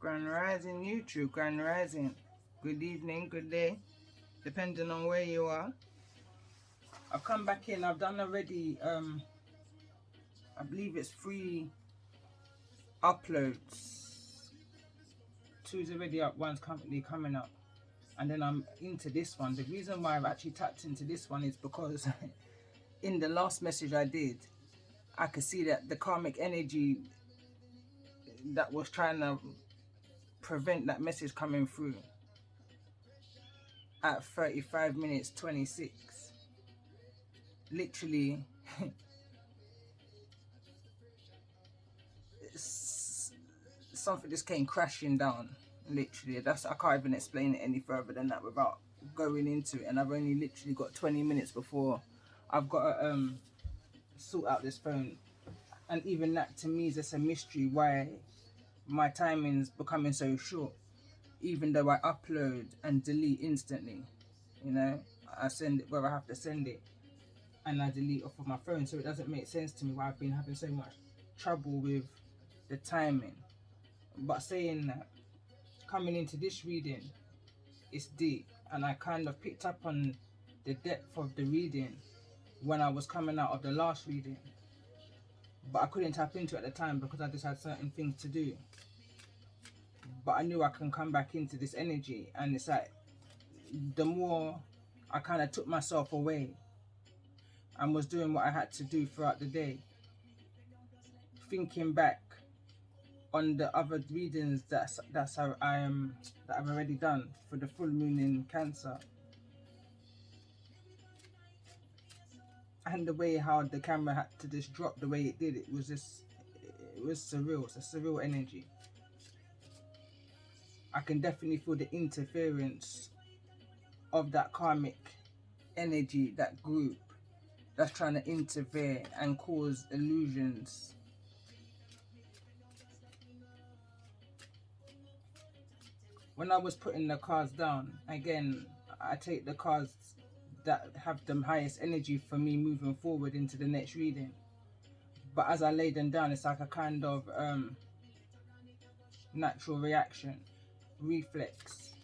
Grand Rising YouTube, Grand Rising. Good evening, good day, depending on where you are. I've come back in, I've done already, I believe it's 3 uploads. 2's already up, 1's currently coming up. And then I'm into this one. The reason why I've actually tapped into this one is because in the last message I did, I could see that the karmic energy that was trying to prevent that message coming through at 35 minutes 26, literally something just came crashing down. Literally, I can't even explain it any further than that without going into it. And I've only literally got 20 minutes before I've got to sort out this phone. And even that to me is just a mystery why my timing's becoming so short, even though I upload and delete instantly. You know, I send it where I have to send it and I delete off of my phone, so it doesn't make sense to me why I've been having so much trouble with the timing. But saying that, coming into this reading, it's deep, and I kind of picked up on the depth of the reading when I was coming out of the last reading, but I couldn't tap into it at the time because I just had certain things to do. But I knew I can come back into this energy, and it's like the more I kind of took myself away and was doing what I had to do throughout the day, thinking back on the other readings that I've already done for the full moon in Cancer, and the way how the camera had to just drop the way it did, it was surreal. It's a surreal energy. I can definitely feel the interference of that karmic energy, that group that's trying to interfere and cause illusions. When I was putting the cards down, again, I take the cards that have the highest energy for me moving forward into the next reading. But as I lay them down, it's like a kind of natural reaction, reflex,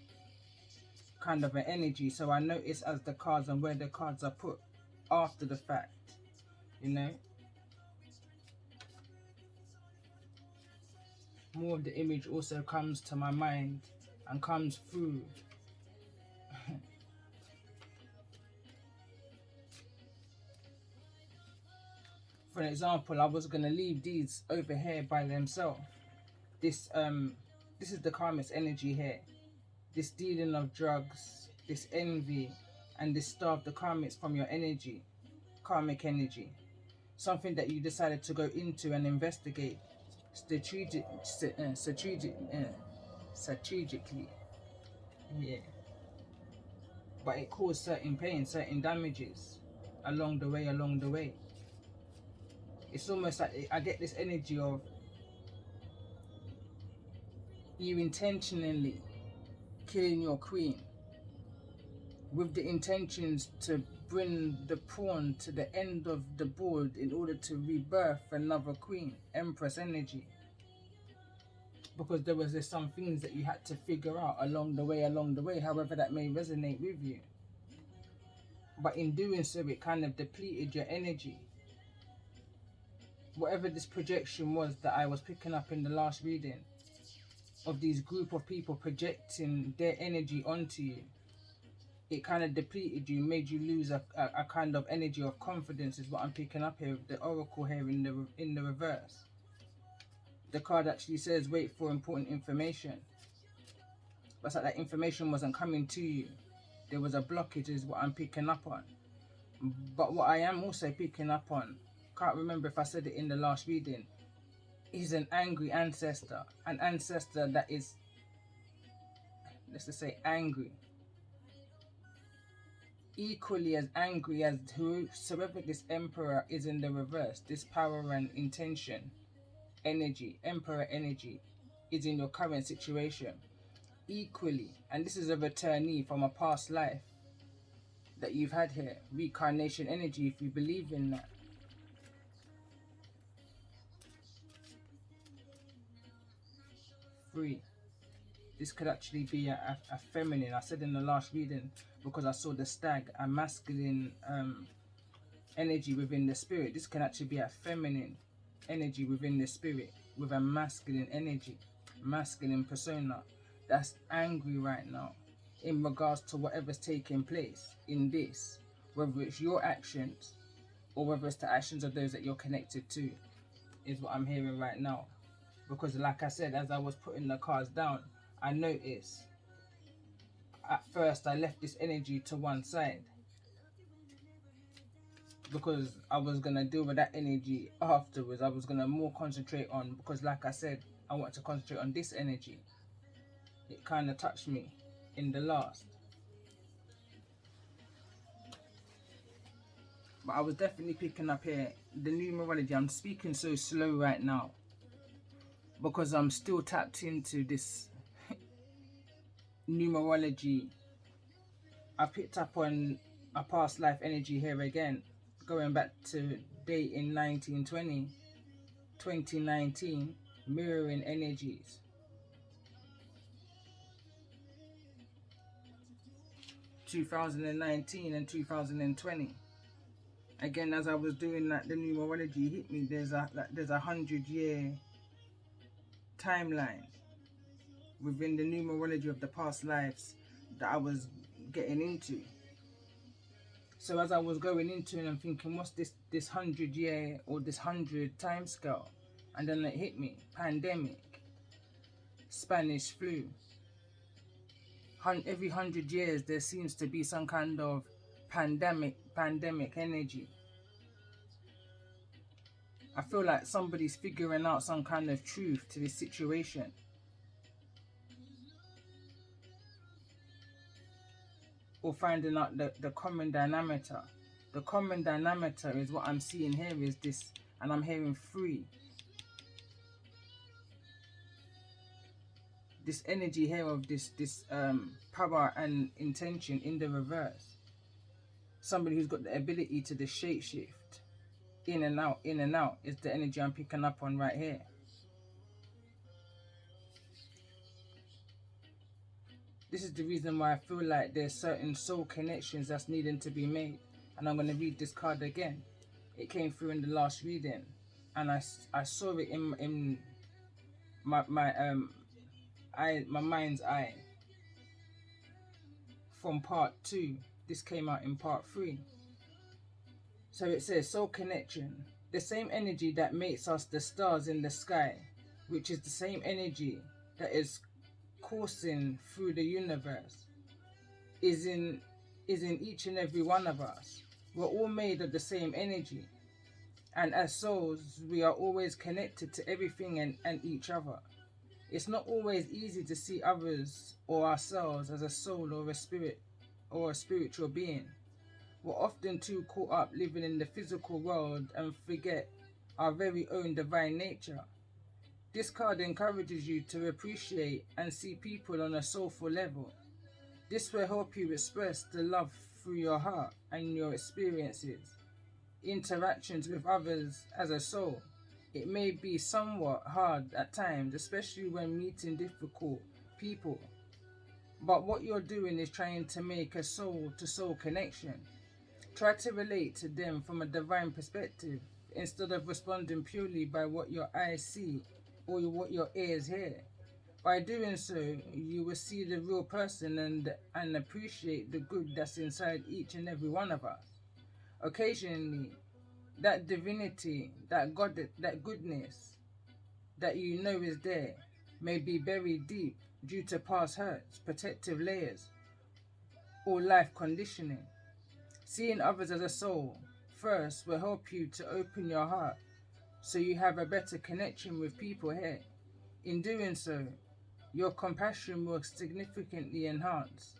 kind of an energy. So I notice as the cards and where the cards are put after the fact, you know. More of the image also comes to my mind and comes through. For example, I was gonna leave these over here by themselves. This is the karmic's energy here. This dealing of drugs, this envy, and this stuff, the karmics from your energy, karmic energy. Something that you decided to go into and investigate strategically. Yeah. But it caused certain pain, certain damages along the way. It's almost like I get this energy of you intentionally killing your queen with the intentions to bring the pawn to the end of the board in order to rebirth another queen, empress energy. Because there was just some things that you had to figure out along the way, however that may resonate with you. But in doing so, it kind of depleted your energy. Whatever this projection was that I was picking up in the last reading, of these group of people projecting their energy onto you, it kind of depleted you, made you lose a kind of energy of confidence, is what I'm picking up here with the oracle here in the reverse. The card actually says wait for important information, but it's like that information wasn't coming to you. There was a blockage, is what I'm picking up on. But what I am also picking up on, can't remember if I said it in the last reading, is an angry ancestor. An ancestor that is, let's just say, angry. Equally as angry as whosoever this emperor is in the reverse. This power and intention energy, emperor energy, is in your current situation. Equally, and this is a returnee from a past life that you've had here. Reincarnation energy, if you believe in that. Free. This could actually be a feminine. I said in the last reading, because I saw the stag, a masculine energy within the spirit. This can actually be a feminine energy within the spirit with a masculine energy, masculine persona that's angry right now in regards to whatever's taking place in this, whether it's your actions or whether it's the actions of those that you're connected to, is what I'm hearing right now. Because like I said, as I was putting the cards down, I noticed at first I left this energy to one side because I was going to deal with that energy afterwards. I was going to more concentrate on, because like I said, I want to concentrate on this energy. It kind of touched me in the last. But I was definitely picking up here the numerology. I'm speaking so slow right now because I'm still tapped into this numerology. I picked up on a past life energy here again, going back to date in 1920, 2019, mirroring energies. (2019) and 2020. Again, as I was doing that, the numerology hit me. There's a 100-year timeline within the numerology of the past lives that I was getting into. So as I was going into it, I'm thinking, what's this 100-year or this 100 time scale? And then it hit me: pandemic, Spanish flu. Every 100 years there seems to be some kind of pandemic energy. I feel like somebody's figuring out some kind of truth to this situation. Or finding out the common denominator. The common denominator is what I'm seeing here is this, and I'm hearing free. This energy here of this power and intention in the reverse. Somebody who's got the ability to the shape shift in and out is the energy I'm picking up on right here. This is the reason why I feel like there's certain soul connections that's needing to be made. And I'm going to read this card again. It came through in the last reading, and I saw it in my mind's eye from part 2. This came out in part 3. So it says, soul connection, the same energy that makes us the stars in the sky, which is the same energy that is coursing through the universe, is in each and every one of us. We're all made of the same energy, and as souls we are always connected to everything and each other. It's not always easy to see others or ourselves as a soul or a spirit or a spiritual being. We're often too caught up living in the physical world and forget our very own divine nature. This card encourages you to appreciate and see people on a soulful level. This will help you express the love through your heart and your experiences, interactions with others as a soul. It may be somewhat hard at times, especially when meeting difficult people. But what you're doing is trying to make a soul-to-soul connection. Try to relate to them from a divine perspective instead of responding purely by what your eyes see or what your ears hear. By doing so, you will see the real person and appreciate the good that's inside each and every one of us. Occasionally, that divinity, that God, that goodness that you know is there may be buried deep due to past hurts, protective layers, or life conditioning. Seeing others as a soul first will help you to open your heart so you have a better connection with people here. In doing so, your compassion will significantly enhance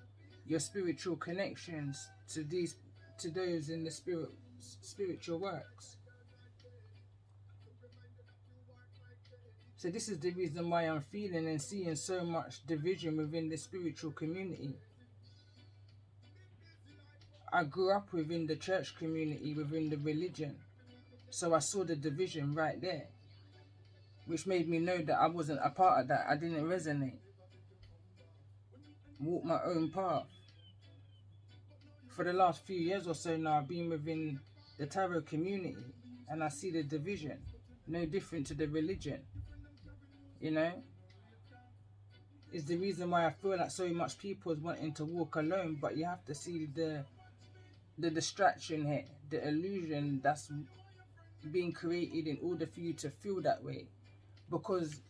your spiritual connections to those in the spiritual works. So this is the reason why I'm feeling and seeing so much division within the spiritual community. I grew up within the church community, within the religion, so I saw the division right there, which made me know that I wasn't a part of that. I didn't resonate. walk my own path. For the last few years or so now, I've been within the tarot community, and I see the division, no different to the religion, you know. Is the reason why I feel like so much people is wanting to walk alone, but you have to see the distraction here, the illusion that's being created in order for you to feel that way, because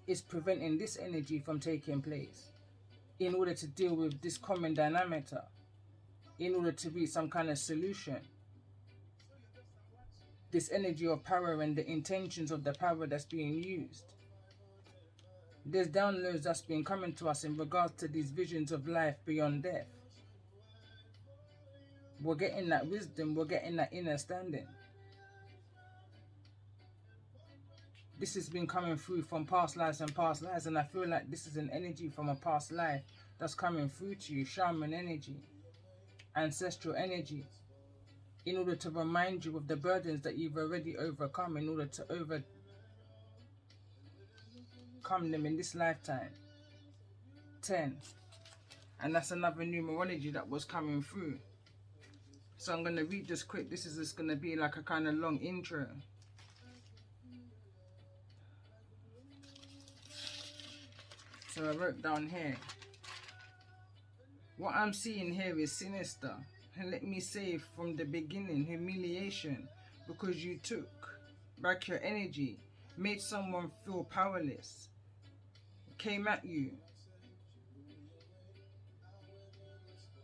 it's preventing this energy from taking place in order to deal with this common dynamic, in order to reach some kind of solution. This energy of power and the intentions of the power that's being used. There's downloads that's been coming to us in regards to these visions of life beyond death. We're getting that wisdom, we're getting that understanding. This has been coming through from past lives, and I feel like this is an energy from a past life that's coming through to you, shaman energy, ancestral energy, in order to remind you of the burdens that you've already overcome, in order to overcome them in this lifetime. 10. And that's another numerology that was coming through. So I'm going to read this quick. This is just going to be like a kind of long intro. So I wrote down here, what I'm seeing here is sinister. And let me say from the beginning, humiliation, because you took back your energy, made someone feel powerless, came at you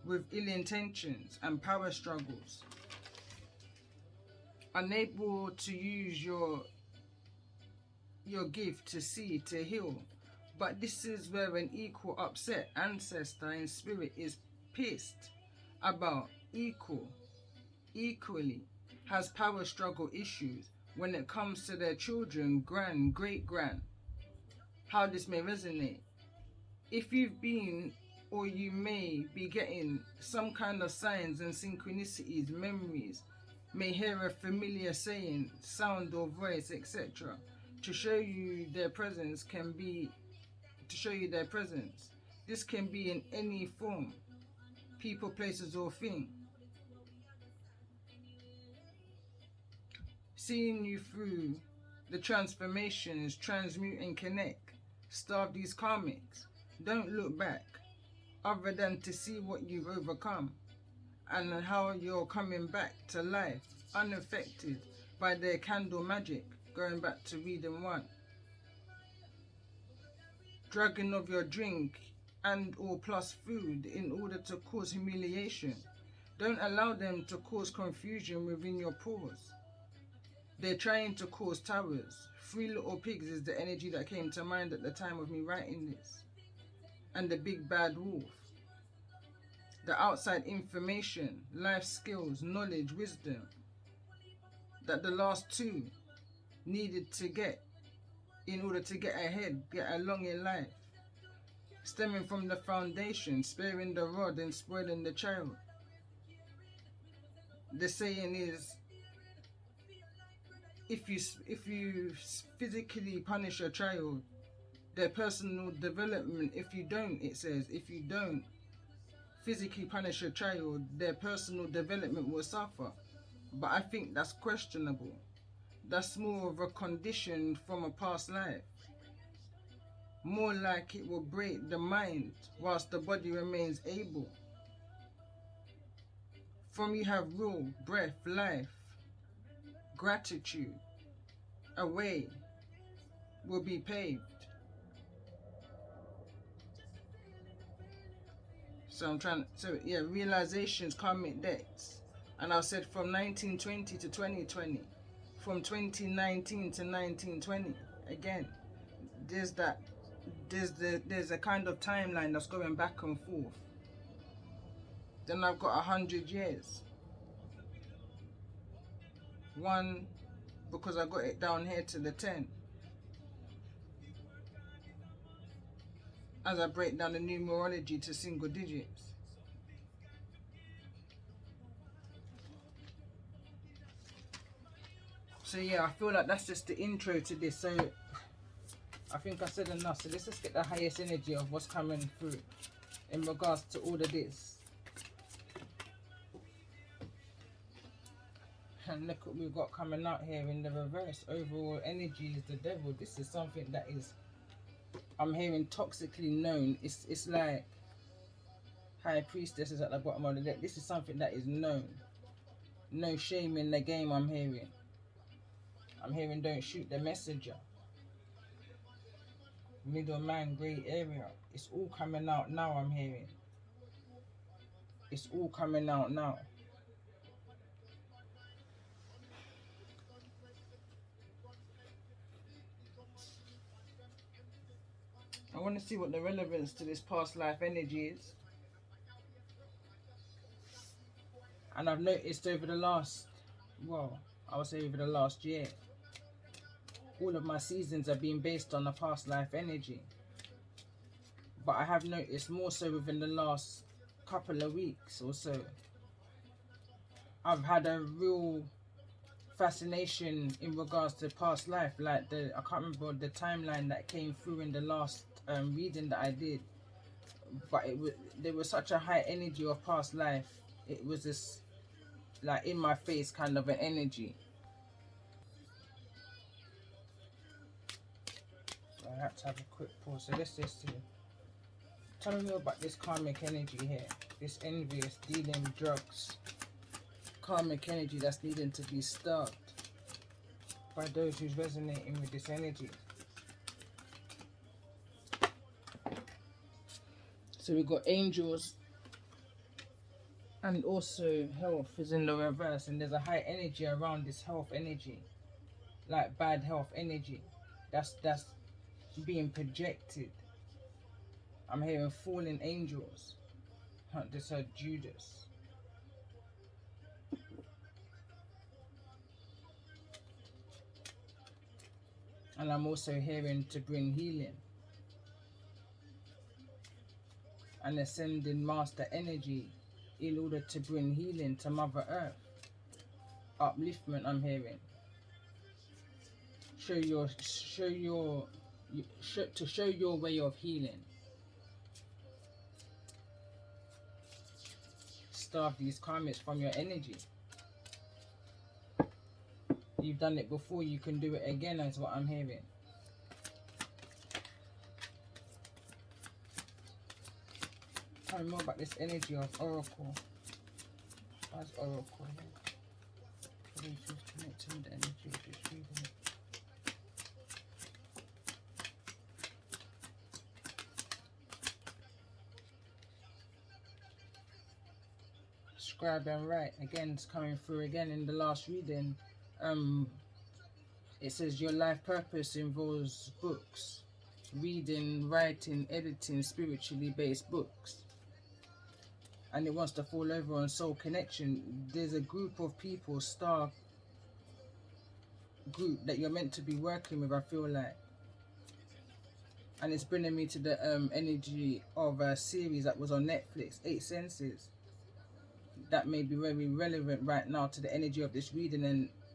with ill intentions and power struggles, unable to use your gift to see, to heal. But this is where an equal upset ancestor in spirit is pissed about equally has power struggle issues when it comes to their children, grand, great-grand. How this may resonate. If you've been, or you may be getting some kind of signs and synchronicities, memories, may hear a familiar saying, sound or voice, etc. to show you their presence This can be in any form, people, places or thing. Seeing you through the transformations, transmute and connect. Starve these karmics. Don't look back, other than to see what you've overcome and how you're coming back to life, unaffected by their candle magic. Going back to reading 1. Dragging of your drink and or plus food in order to cause humiliation. Don't allow them to cause confusion within your pores. They're trying to cause towers. 3 little pigs is the energy that came to mind at the time of me writing this. And the big bad wolf. The outside information, life skills, knowledge, wisdom that the last 2 needed to get in order to get ahead, get along in life. Stemming from the foundation, sparing the rod and spoiling the child. The saying is, if you physically punish a child, their personal development, if you don't physically punish a child, their personal development will suffer. But I think that's questionable. That's more of a condition from a past life. More like it will break the mind whilst the body remains able. From you have rule, breath, life, gratitude, a way will be paved. Realizations, karmic debts. And I said from 1920 to 2020, from 2019 to 1920. Again, there's a kind of timeline that's going back and forth. Then I've got 100 years. 1, because I got it down here to the 10. As I break down the numerology to single digits. So yeah, I feel like that's just the intro to this. So I think I said enough. So let's just get the highest energy of what's coming through in regards to all of this. And look what we've got coming out here in the reverse. Overall energy is the devil. This is something that is, I'm hearing, toxically known. It's like High Priestess is at the bottom of the deck. This is something that is known. No shame in the game, I'm hearing. I'm hearing don't shoot the messenger. Middleman, grey area. It's all coming out now, I'm hearing. It's all coming out now. I want to see what the relevance to this past life energy is. And I've noticed over the last, well, I would say over the last year, all of my seasons are being based on the past life energy. But I have noticed more so within the last couple of weeks or so, I've had a real fascination in regards to past life. Like I can't remember the timeline that came through in the last reading that I did, but there was such a high energy of past life. It was this like in my face kind of an energy. So I had to have a quick pause. So let's just see. Tell me more about this karmic energy here. This envious, dealing with drugs. Karmic energy that's needing to be stopped by those who's resonating with this energy. So we've got angels, and also health is in the reverse, and there's a high energy around this health energy, like bad health energy that's being projected. I'm hearing fallen angels. This is Judas. And I'm also hearing to bring healing. And ascending master energy in order to bring healing to Mother Earth. Upliftment, I'm hearing. To show your way of healing. Starve these karmics from your energy. You've done it before, you can do it again, is what I'm hearing. Tell me more about this energy of Oracle. What's Oracle here? Please just connect to the energy of this reading. Scribe and write. Again, it's coming through again in the last reading. It says your life purpose involves books. Reading, writing, editing, spiritually based books. And it wants to fall over on soul connection. There's a group of people, star group, that you're meant to be working with, I feel like. And it's bringing me to the energy of a series that was on Netflix, 8 Senses. That may be very relevant right now to the energy of this reading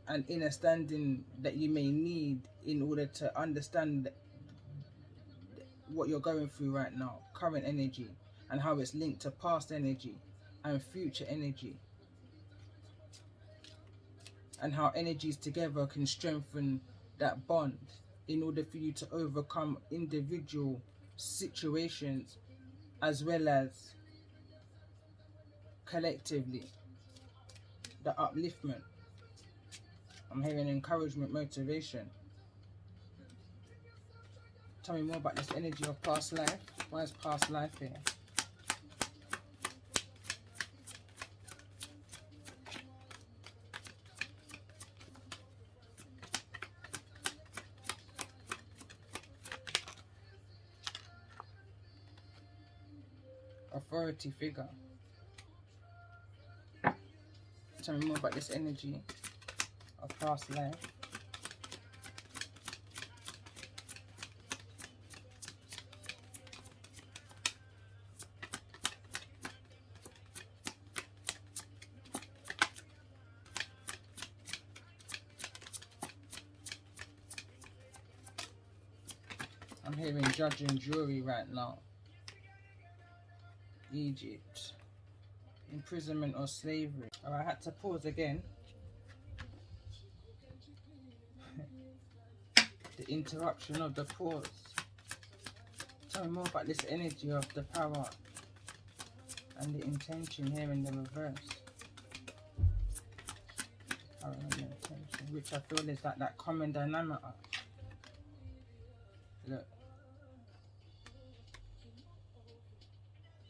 and understanding that you may need in order to understand what you're going through right now, current energy, and how it's linked to past energy and future energy, and how energies together can strengthen that bond in order for you to overcome individual situations as well as collectively. The upliftment. I'm hearing encouragement, motivation. Tell me more about this energy of past life. Why is past life here? Authority figure. Tell me more about this energy of past life. hearing judge and jury right now. Egypt. Imprisonment or slavery. Oh, I had to pause again. The interruption of the pause. Tell me more about this energy of the power and the intention here in the reverse. Power and the intention, which I feel is like that common dynamic. Look.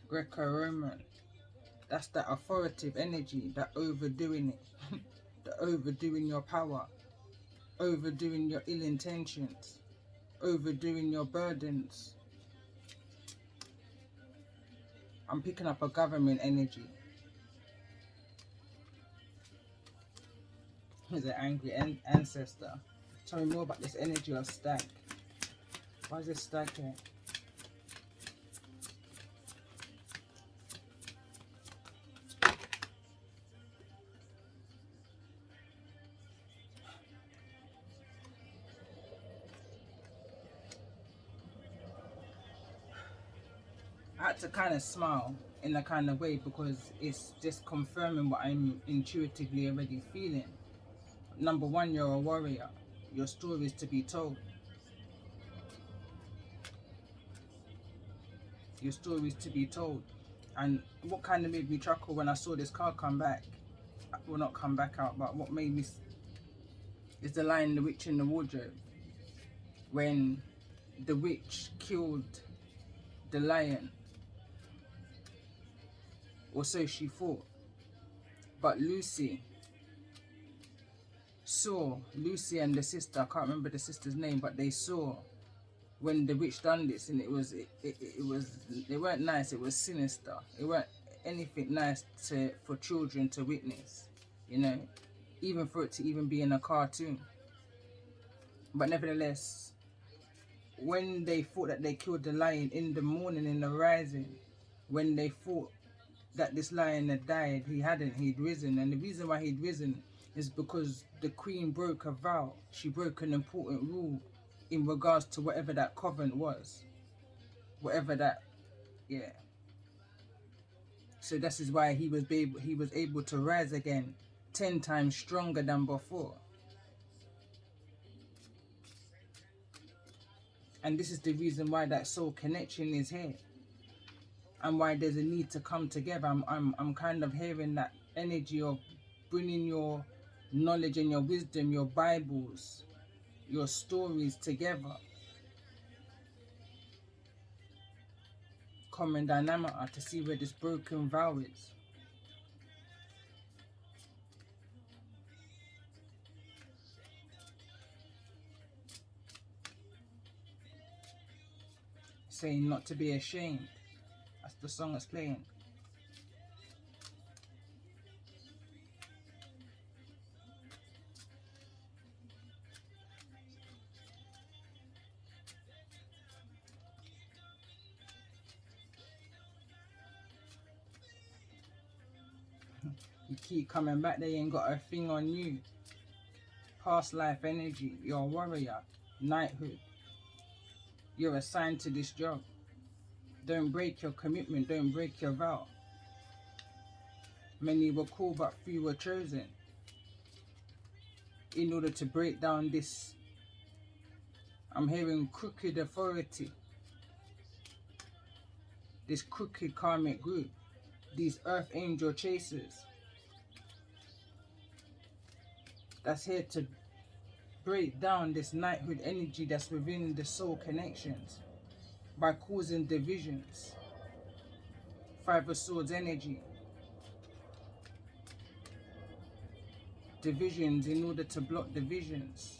Greco-Roman. That's that authoritative energy, that overdoing it. The overdoing your power. Overdoing your ill intentions. Overdoing your burdens. I'm picking up a government energy. He's an angry ancestor. Tell me more about this energy of stag. Why is this stag here? I had to kind of smile in a kind of way because it's just confirming what I'm intuitively already feeling. Number one, you're a warrior. Your story is to be told. Your story is to be told. And what kind of made me chuckle when I saw this card come back, well, not come back out, but what made me is the line, the witch in the wardrobe, when the witch killed the lion, or so she thought. But Lucy and the sister, I can't remember the sister's name, but they saw when the witch done this, and it was, they weren't nice, it was sinister. It weren't anything nice for children to witness, you know, even for it to even be in a cartoon. But nevertheless, when they thought that they killed the lion in the morning, in the rising, when they thought that this lion had died, he hadn't, he'd risen. And the reason why he'd risen is because the queen broke a vow. She broke an important rule in regards to whatever that covenant was. Whatever that, yeah. So this is why he was able to rise again 10 times stronger than before. And this is the reason why that soul connection is here. And why there's a need to come together. I'm kind of hearing that energy of bringing your knowledge and your wisdom, your Bibles, your stories together. Common dynamic to see where this broken vow is. Saying not to be ashamed. That's the song that's playing. You keep coming back, they ain't got a thing on you. Past life energy, you're a warrior, knighthood. You're assigned to this job. Don't break your commitment, don't break your vow. Many were called, but few were chosen. In order to break down this, I'm hearing crooked authority. This crooked karmic group. These earth angel chasers. That's here to break down this knighthood energy that's within the soul connections by causing divisions. 5 of Swords energy. Divisions in order to block divisions.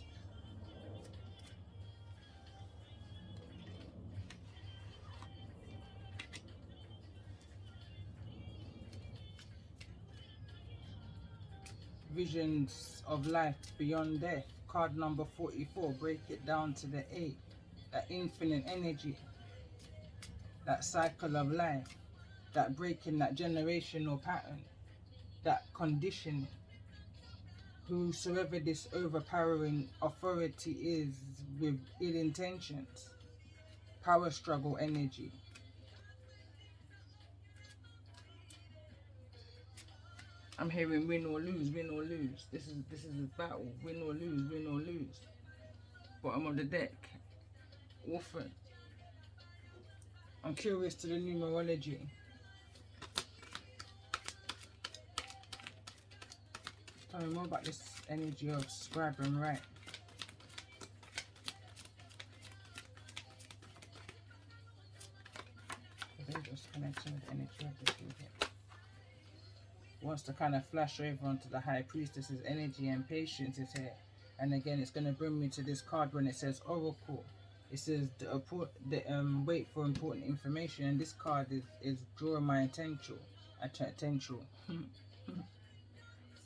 Visions of life beyond death. Card number 44. Break it down to the 8. That infinite energy. That cycle of life. That breaking that generational pattern. That conditioning. Whosoever this overpowering authority is with ill intentions. Power struggle energy. I'm hearing win or lose, win or lose. This is a battle. Win or lose, win or lose. Bottom of the deck. Orphan. I'm curious to the numerology. Tell me more about this energy of scribe and write. They're just connecting with the energy of this weekend. Wants to kind of flash over onto the High Priestess's energy, and patience is here. And again, it's going to bring me to this card when it says Oracle. It says wait for important information, and this card is drawing my attention.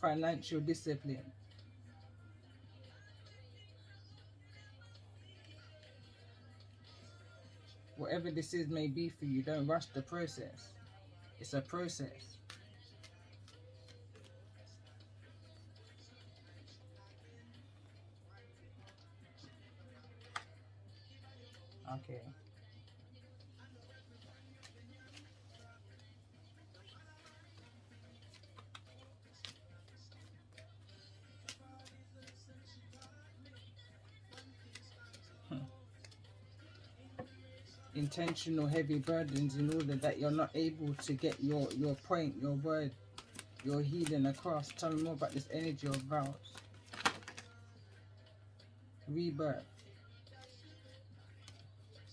Financial discipline. Whatever this is may be for you, don't rush the process. It's a process. Okay. Intentional heavy burdens in order that you're not able to get your point, your word, your healing across. Tell me more about this energy of vows. Rebirth.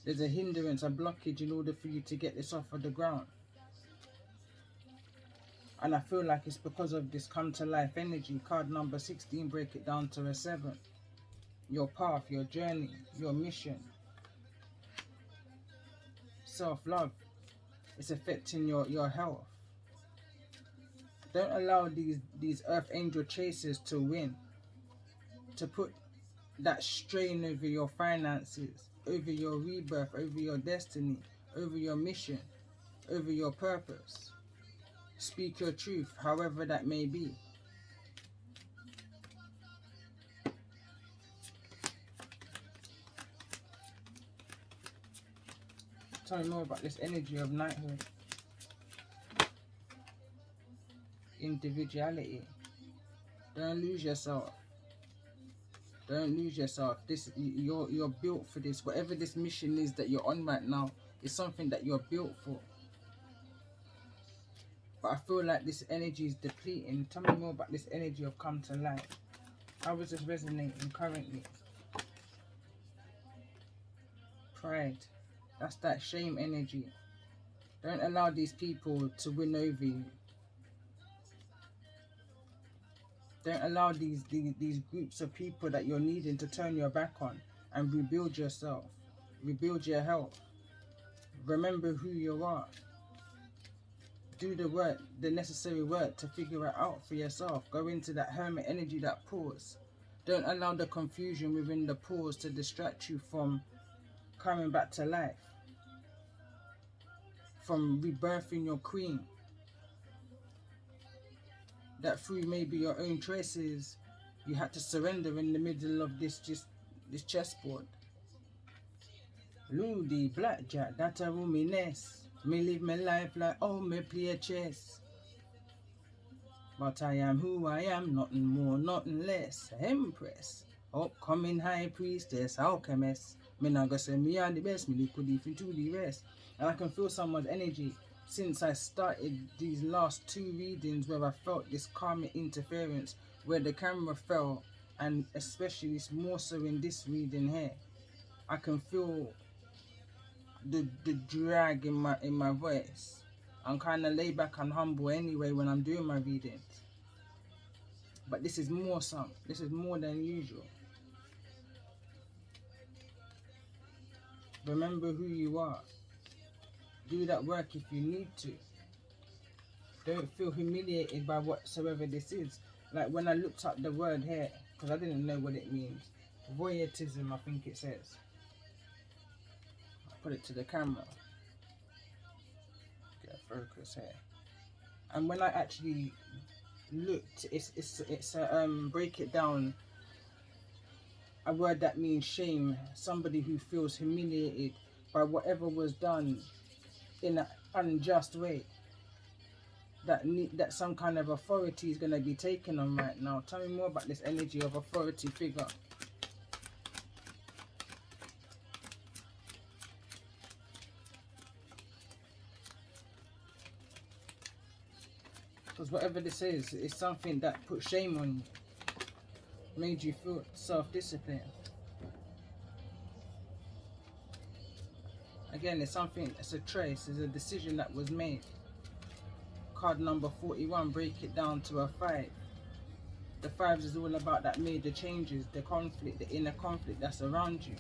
There's a hindrance, a blockage in order for you to get this off of the ground. And I feel like it's because of this come to life energy. Card number 16, break it down to a 7. Your path, your journey, your mission. Self-love. It's affecting your health. Don't allow these earth angel chasers to win. To put that strain over your finances, over your rebirth, over your destiny, over your mission, over your purpose. Speak your truth, however that may be. Tell me more about this energy of knighthood. Individuality. Don't lose yourself. Don't lose yourself. You're built for this. Whatever this mission is that you're on right now, is something that you're built for. But I feel like this energy is depleting. Tell me more about this energy of come to life. How is this resonating currently? Pride. That's that shame energy. Don't allow these people to win over you. Don't allow these groups of people that you're needing to turn your back on and rebuild yourself. Rebuild your health. Remember who you are. Do the work, the necessary work to figure it out for yourself. Go into that hermit energy, that pause. Don't allow the confusion within the pause to distract you from coming back to life. From rebirthing your queen. That through maybe your own choices, you had to surrender in the middle of this chessboard. Ludi, blackjack, that a room in nest. Me live my life like, oh, me play chess. But I am who I am, nothing more, nothing less. Empress, upcoming high priestess, alchemist. Me not gonna say me are the best, me could even do the rest. And I can feel someone's energy since I started these last 2 readings where I felt this karmic interference, where the camera fell, and especially more so in this reading here. I can feel the drag in my voice. I'm kind of laid back and humble anyway when I'm doing my readings. But this is more some. This is more than usual. Remember who you are. Do that work if you need to. Don't feel humiliated by whatsoever this is. Like when I looked up the word here, because I didn't know what it means. Voyeurism, I think it says. I'll put it to the camera. Get focus here. And when I actually looked, it's a break it down. A word that means shame. Somebody who feels humiliated, by whatever was done in an unjust way, that some kind of authority is going to be taken on right now. Tell me more about this energy of authority figure. Because whatever this is something that put shame on you, made you feel self-discipline. Again, it's something, it's a trace, it's a decision that was made. Card number 41, break it down to a 5. The 5s is all about that major changes, the conflict, the inner conflict that's around you.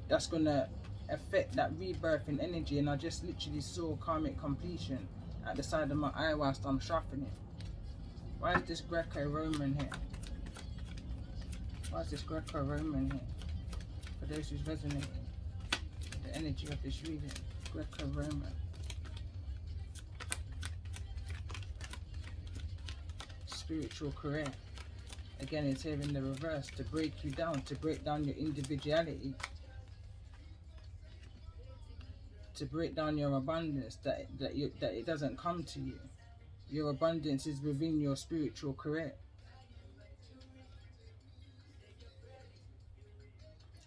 That's going to affect that rebirth in energy. And I just literally saw karmic completion at the side of my eye whilst I'm shuffling it. Why is this Greco-Roman here? Why is this Greco-Roman here? For those who's resonating, the energy of this reading, Greco-Roman. Spiritual career. Again, it's here in the reverse, to break you down, to break down your individuality, to break down your abundance, that it doesn't come to you. Your abundance is within your spiritual career.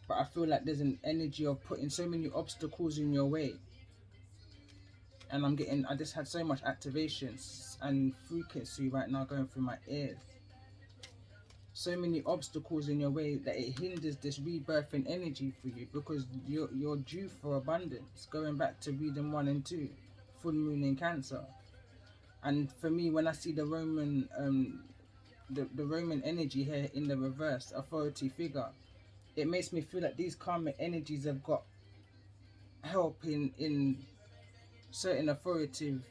But I feel like there's an energy of putting so many obstacles in your way. And I just had so much activations and frequency right now going through my ears. So many obstacles in your way that it hinders this rebirthing energy for you, because you're due for abundance. Going back to reading 1 and 2, full moon in Cancer. And for me, when I see the Roman the Roman energy here in the reverse, authority figure, it makes me feel like these karmic energies have got help in certain authoritative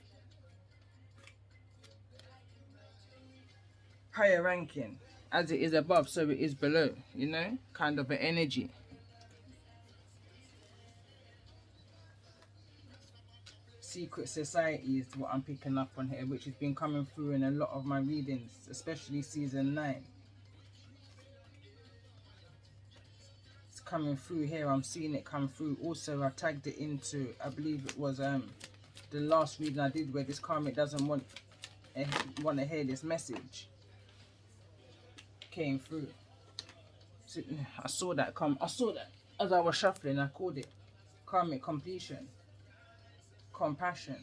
higher ranking. As it is above, so it is below, you know, kind of an energy. Secret society is what I'm picking up on here, which has been coming through in a lot of my readings, especially season 9. It's coming through here, I'm seeing it come through. Also, I tagged it into, I believe it was the last reading I did, where this karmic doesn't want to hear this message. Came through. So I saw that as I was shuffling. I called it karmic completion, compassion.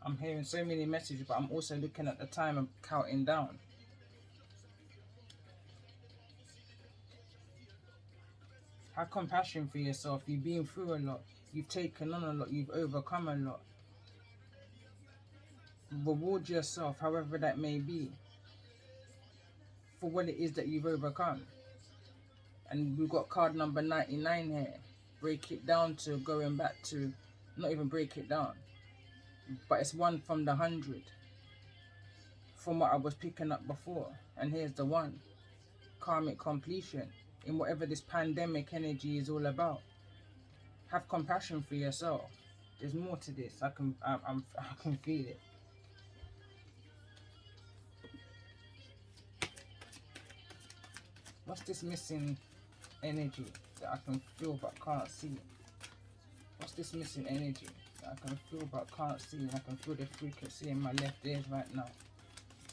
I'm hearing so many messages, but I'm also looking at the time and counting down. Have compassion for yourself. You've been through a lot, you've taken on a lot, you've overcome a lot. Reward yourself, however that may be, for what it is that you've overcome. And we've got card number 99 here. Break it down to going back to, not even break it down, but it's 1 from the 100 from what I was picking up before. And here's the 1, karmic completion in whatever this pandemic energy is all about. Have compassion for yourself. There's more to this. I can feel it. What's this missing energy that I can feel but can't see? What's this missing energy that I can feel but can't see? I can feel the frequency in my left ears right now.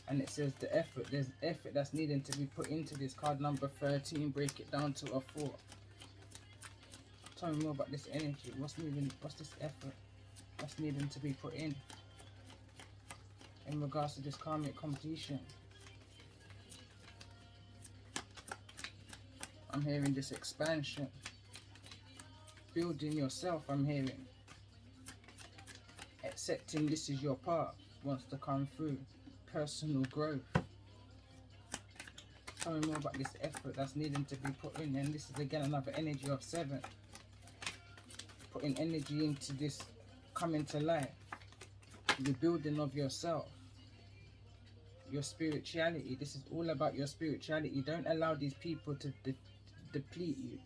And it says the effort. There's effort that's needing to be put into this. Card number 13, break it down to a 4. Tell me more about this energy. What's this effort that's needing to be put in regards to this karmic completion? I'm hearing this expansion, building yourself. I'm hearing accepting this is your path, wants to come through, personal growth. Tell me more about this effort that's needing to be put in. And this is again another energy of 7, putting energy into this coming to life, the building of yourself, your spirituality. This is all about your spirituality. Don't allow these people to deplete you.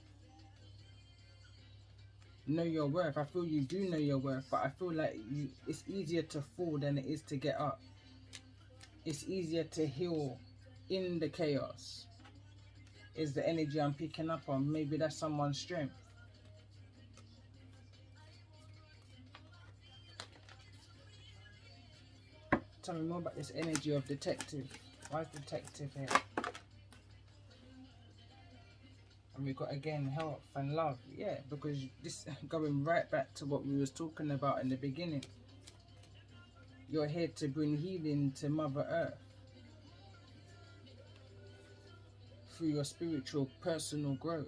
Know your worth. I feel you do know your worth, but I feel like it's easier to fall than it is to get up. It's easier to heal in the chaos. is the energy I'm picking up on. Maybe that's someone's strength. Tell me more about this energy of detective. Why is detective here? And we got again health and love. Yeah, because this going right back to what we was talking about in the beginning. You're here to bring healing to Mother Earth through your spiritual personal growth.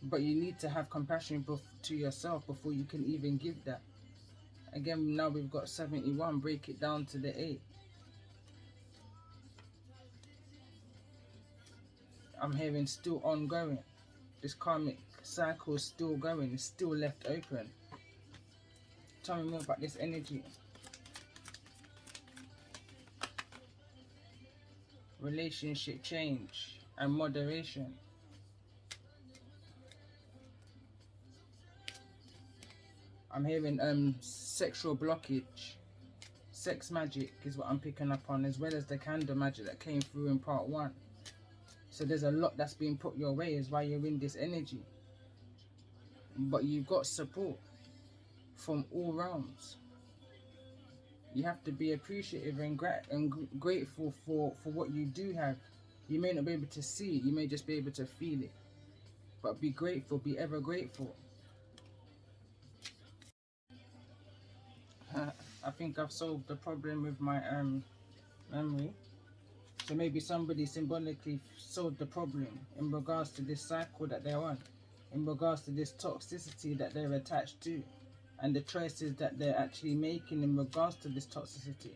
But you need to have compassion to yourself before you can even give that. Again, now we've got 71, break it down to the 8. I'm hearing still ongoing. This karmic cycle is still going, it's still left open. Tell me more about this energy. Relationship change and moderation. I'm hearing sexual blockage. Sex magic is what I'm picking up on, as well as the candle magic that came through in part 1. So there's a lot that's being put your way is why you're in this energy. But you've got support from all realms. You have to be appreciative and grateful for what you do have. You may not be able to see it, you may just be able to feel it. But be grateful, be ever grateful. I think I've solved the problem with my memory. So maybe somebody symbolically solved the problem in regards to this cycle that they're on, in regards to this toxicity that they're attached to, and the choices that they're actually making in regards to this toxicity.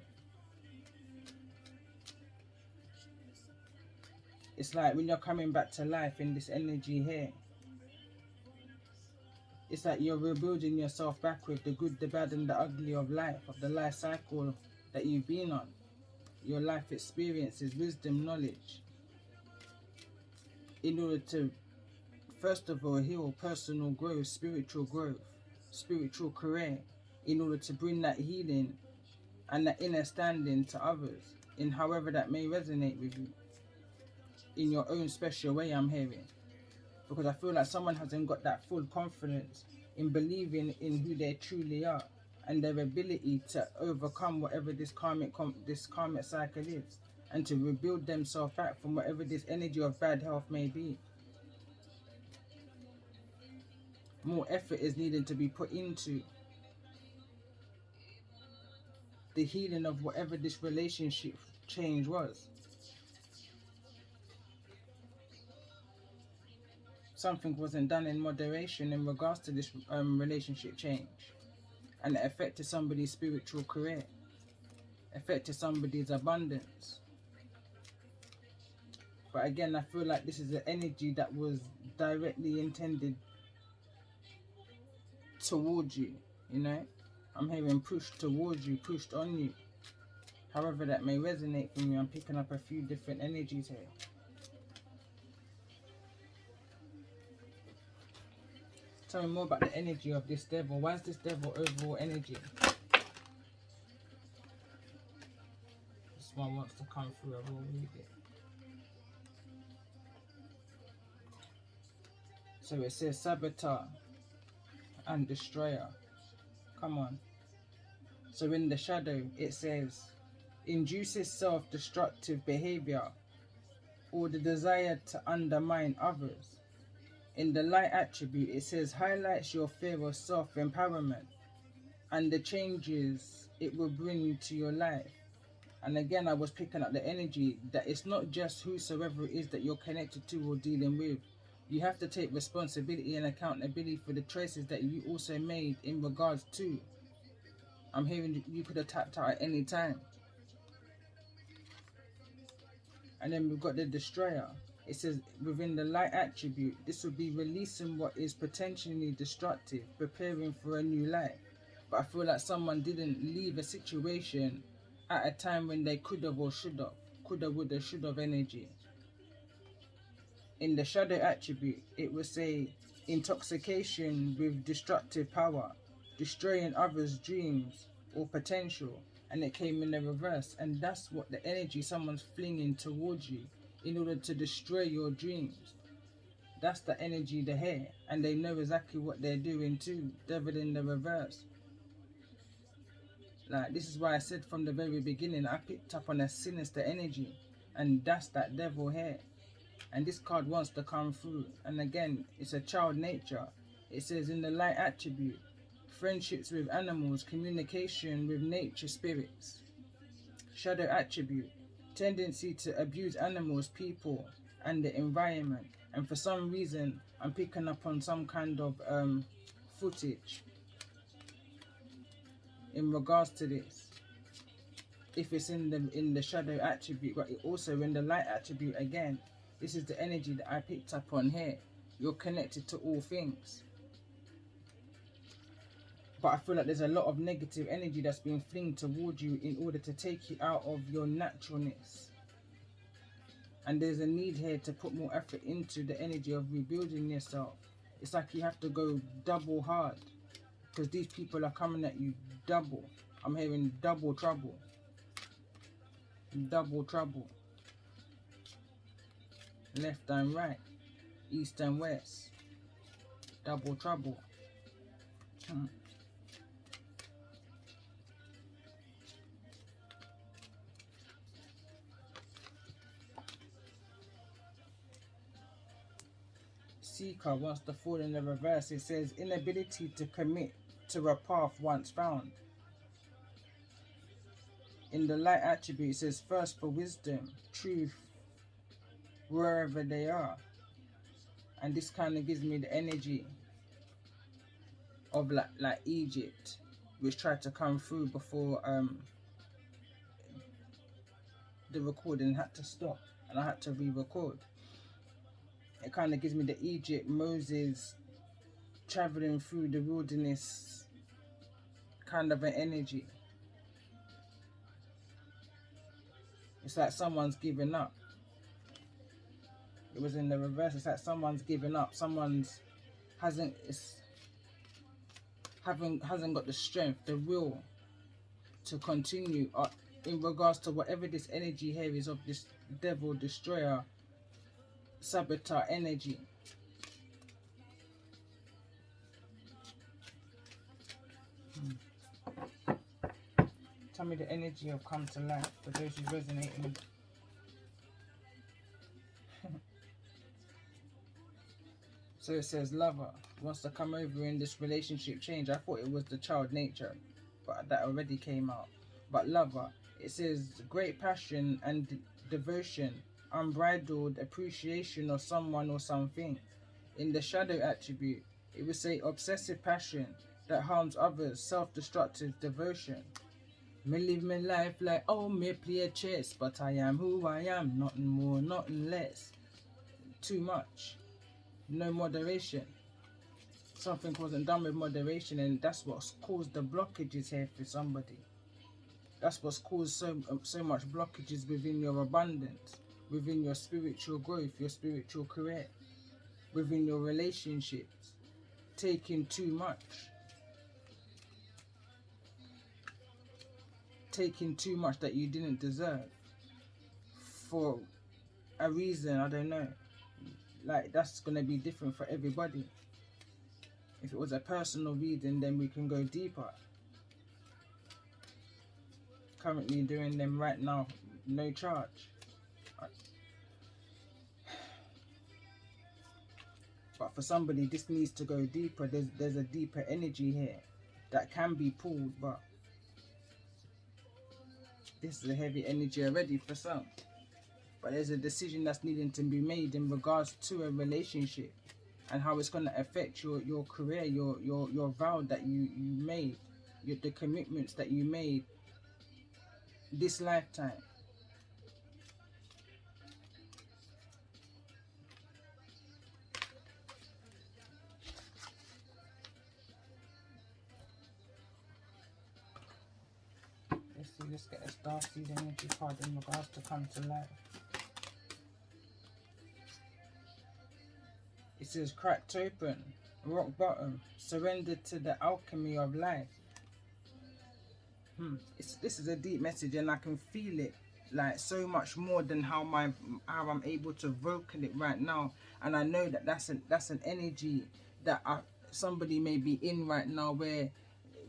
It's like when you're coming back to life in this energy here, it's like you're rebuilding yourself back with the good, the bad, and the ugly of life, of the life cycle that you've been on. Your life experiences, wisdom, knowledge, in order to, first of all, heal personal growth, spiritual career, in order to bring that healing and that inner standing to others, in however that may resonate with you, in your own special way, I'm hearing. Because I feel like someone hasn't got that full confidence in believing in who they truly are, and their ability to overcome whatever this karmic cycle is, and to rebuild themselves back from whatever this energy of bad health may be. More effort is needed to be put into the healing of whatever this relationship change was. Something wasn't done in moderation in regards to this relationship change, and it affected somebody's spiritual career, affected somebody's abundance. But again, I feel like this is an energy that was directly intended towards you, you know? I'm hearing pushed towards you, pushed on you. However that may resonate for me, I'm picking up a few different energies here. Tell me more about the energy of this devil. Why is this devil overall energy? This one wants to come through, I will read it. So it says saboteur and destroyer. Come on. So in the shadow, it says induces self-destructive behavior or the desire to undermine others. In the light attribute, it says highlights your fear of self-empowerment and the changes it will bring to your life. And again, I was picking up the energy that it's not just whosoever it is that you're connected to or dealing with. You have to take responsibility and accountability for the choices that you also made in regards to. I'm hearing you could have tapped out at any time. And then we've got the destroyer. It says within the light attribute, this will be releasing what is potentially destructive, preparing for a new life. But I feel like someone didn't leave a situation at a time when they could have or should have. Could have, would have, should have energy. In the shadow attribute, it will say intoxication with destructive power, destroying others' dreams or potential. And it came in the reverse. And that's what the energy someone's flinging towards you. in order to destroy your dreams. That's the energy they hear, and they know exactly what they're doing too. Devil in the reverse. Like, this is why I said from the very beginning, I picked up on a sinister energy, and that's that devil here. And this card wants to come through. And again, it's a child nature. It says in the light attribute, friendships with animals, communication with nature spirits. Shadow attribute, tendency to abuse animals, people, and the environment. And for some reason, I'm picking up on some kind of footage in regards to this. If it's in the shadow attribute, but also in the light attribute again. This is the energy that I picked up on here. You're connected to all things. But I feel like there's a lot of negative energy that's being flinged towards you in order to take you out of your naturalness. And there's a need here to put more effort into the energy of rebuilding yourself. It's like you have to go double hard. Because these people are coming at you double. I'm hearing double trouble. Double trouble. Left and right, east and west, double trouble. Seeker wants to fall in the reverse. It says inability to commit to a path once found. In the light attribute, it says thirst for wisdom, truth, wherever they are. And this kind of gives me the energy of like Egypt, which tried to come through before the recording had to stop and I had to re-record. It kind of gives me the Egypt, Moses traveling through the wilderness kind of an energy. It's like someone's giving up. It was in the reverse. It's like someone's giving up. Someone's hasn't got the strength, the will to continue in regards to whatever this energy here is of this devil, destroyer, saboteur energy. Tell me the energy of come to life for those who resonate with. So it says lover wants to come over in this relationship change. I thought it was the child nature, but that already came out. But lover, it says great passion and devotion, unbridled appreciation of someone or something. In the shadow attribute, it would say obsessive passion that harms others, self-destructive devotion. Me live my life like, oh, me play chess, but I am who I am, nothing more, nothing less. Too much. No moderation. Something wasn't done with moderation, and that's what's caused the blockages here for somebody. That's what's caused so much blockages within your abundance, within your spiritual growth, your spiritual career, within your relationships. Taking too much. Taking too much that you didn't deserve. For a reason, I don't know. Like, that's going to be different for everybody. If it was a personal reading, then we can go deeper. Currently doing them right now, no charge. But for somebody, this needs to go deeper. There's a deeper energy here that can be pulled, but this is a heavy energy already for some. But there's a decision that's needing to be made in regards to a relationship and how it's going to affect your career, your vow that you made, the commitments that you made this lifetime. Let's get a star seed energy card in regards to come to life. It says cracked open, rock bottom, surrender to the alchemy of life. This is a deep message and I can feel it like so much more than how I'm able to vocal it right now. And I know that that's an energy that somebody may be in right now, where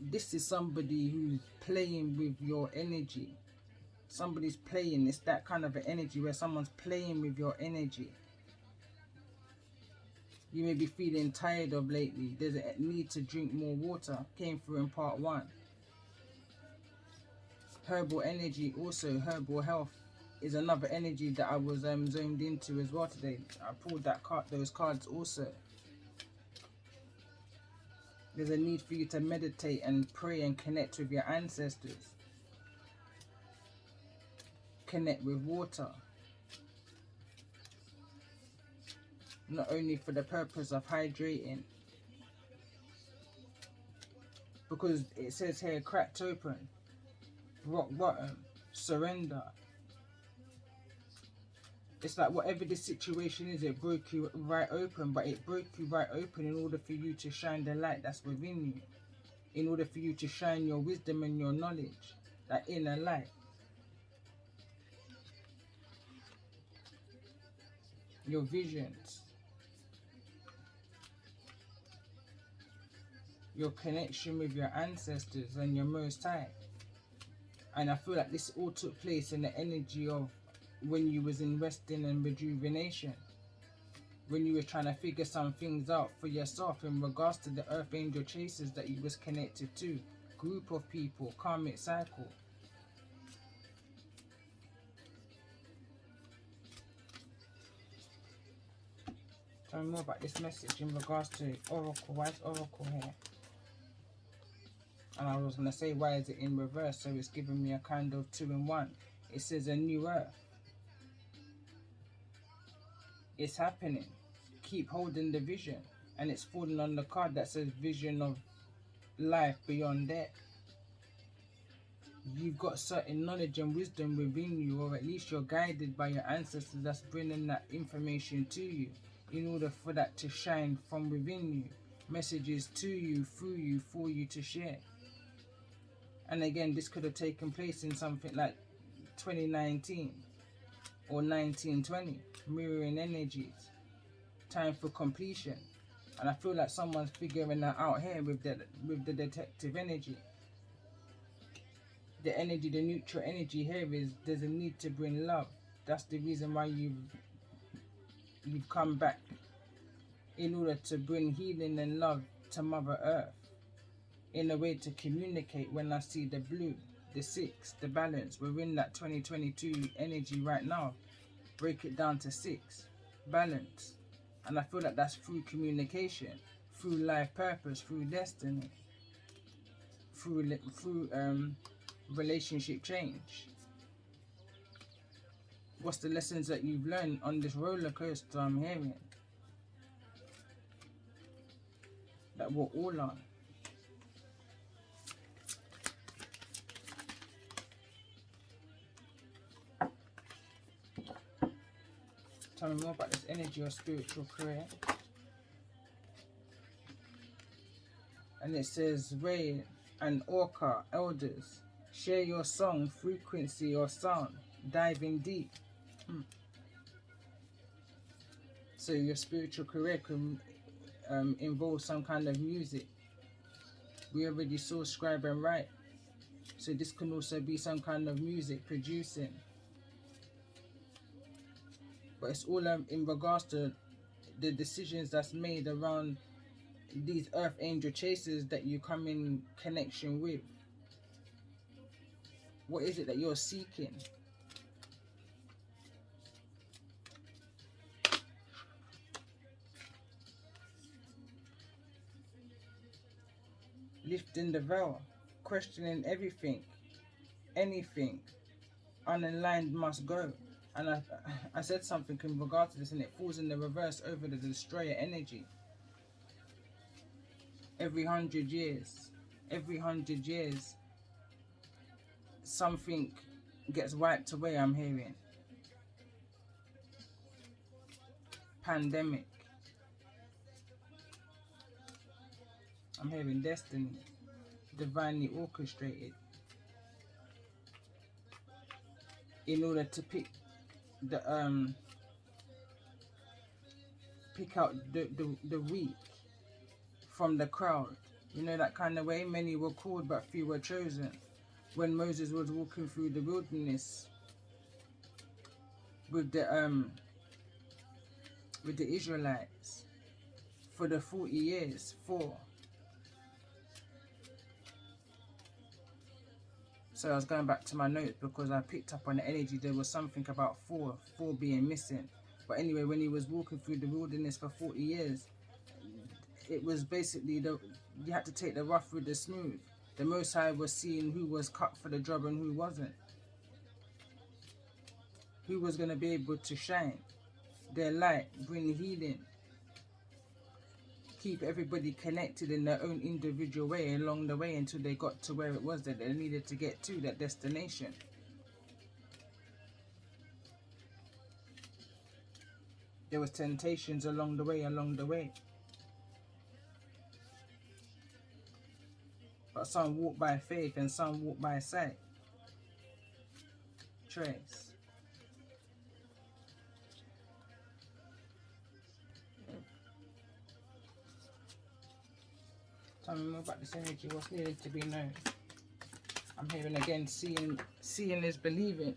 this is somebody who's playing with your energy. Somebody's playing. It's that kind of an energy where someone's playing with your energy. You may be feeling tired of lately. There's a need to drink more water. Came through in part 1. Herbal energy, also herbal health, is another energy that I was zoned into as well today. I pulled those cards also. There's a need for you to meditate and pray and connect with your ancestors. Connect with water. Not only for the purpose of hydrating, because it says here cracked open, rock bottom, surrender. It's like whatever the situation is, it broke you right open, but it broke you right open in order for you to shine the light that's within you, in order for you to shine your wisdom and your knowledge, that inner light. Your visions, your connection with your ancestors and your Most High. And I feel like this all took place in the energy of when you was in resting and rejuvenation, when you were trying to figure some things out for yourself in regards to the earth angel chasers that you was connected to, group of people, karmic cycle. Tell me more about this message in regards to Oracle. Why is Oracle here? And I was going to say, why is it in reverse? So it's giving me a kind of 2-in-1. It says a new earth. It's happening. Keep holding the vision. And it's falling on the card that says vision of life beyond death. You've got certain knowledge and wisdom within you, or at least you're guided by your ancestors that's bringing that information to you, in order for that to shine from within you. Messages to you, through you, for you to share. And again, this could have taken place in something like 2019 or 1920, mirroring energies. Time for completion. And I feel like someone's figuring that out here with the detective energy. The energy, the neutral energy here is there's a need to bring love. That's the reason why you've come back, in order to bring healing and love to Mother Earth, in a way to communicate. When I see the blue, the 6, the balance, we're in that 2022 energy right now. Break it down to 6, balance. And I feel like that's through communication, through life purpose, through destiny, through relationship change. What's the lessons that you've learned on this roller coaster I'm hearing? That we're all on. Tell me more about this energy or spiritual career. And it says, Ray and Orca, elders, share your song, frequency or sound, diving deep. So your spiritual career can involve some kind of music. We already saw scribe and write. So this can also be some kind of music producing. But it's all in regards to the decisions that's made around these earth angel chasers that you come in connection with. What is it that you're seeking? Lifting the veil, questioning everything, anything, unaligned must go. And I said something in regard to this, and it falls in the reverse over the destroyer energy. Every 100 years, something gets wiped away, I'm hearing. Pandemic. I'm hearing destiny, divinely orchestrated. in order to pick out the weak from the crowd. You know, that kind of way. Many were called, but few were chosen. When Moses was walking through the wilderness with the Israelites for the 40 years, So I was going back to my notes because I picked up on the energy. There was something about four being missing. But anyway, when he was walking through the wilderness for 40 years, it was basically you had to take the rough with the smooth. The Most High was seeing who was cut for the job and who wasn't. Who was going to be able to shine their light, bring healing, keep everybody connected in their own individual way along the way until they got to where it was that they needed to get to, that destination. There was temptations along the way. But some walk by faith and some walk by sight. Trace. Tell me more about this energy. What's needed to be known? I'm hearing again, seeing is believing.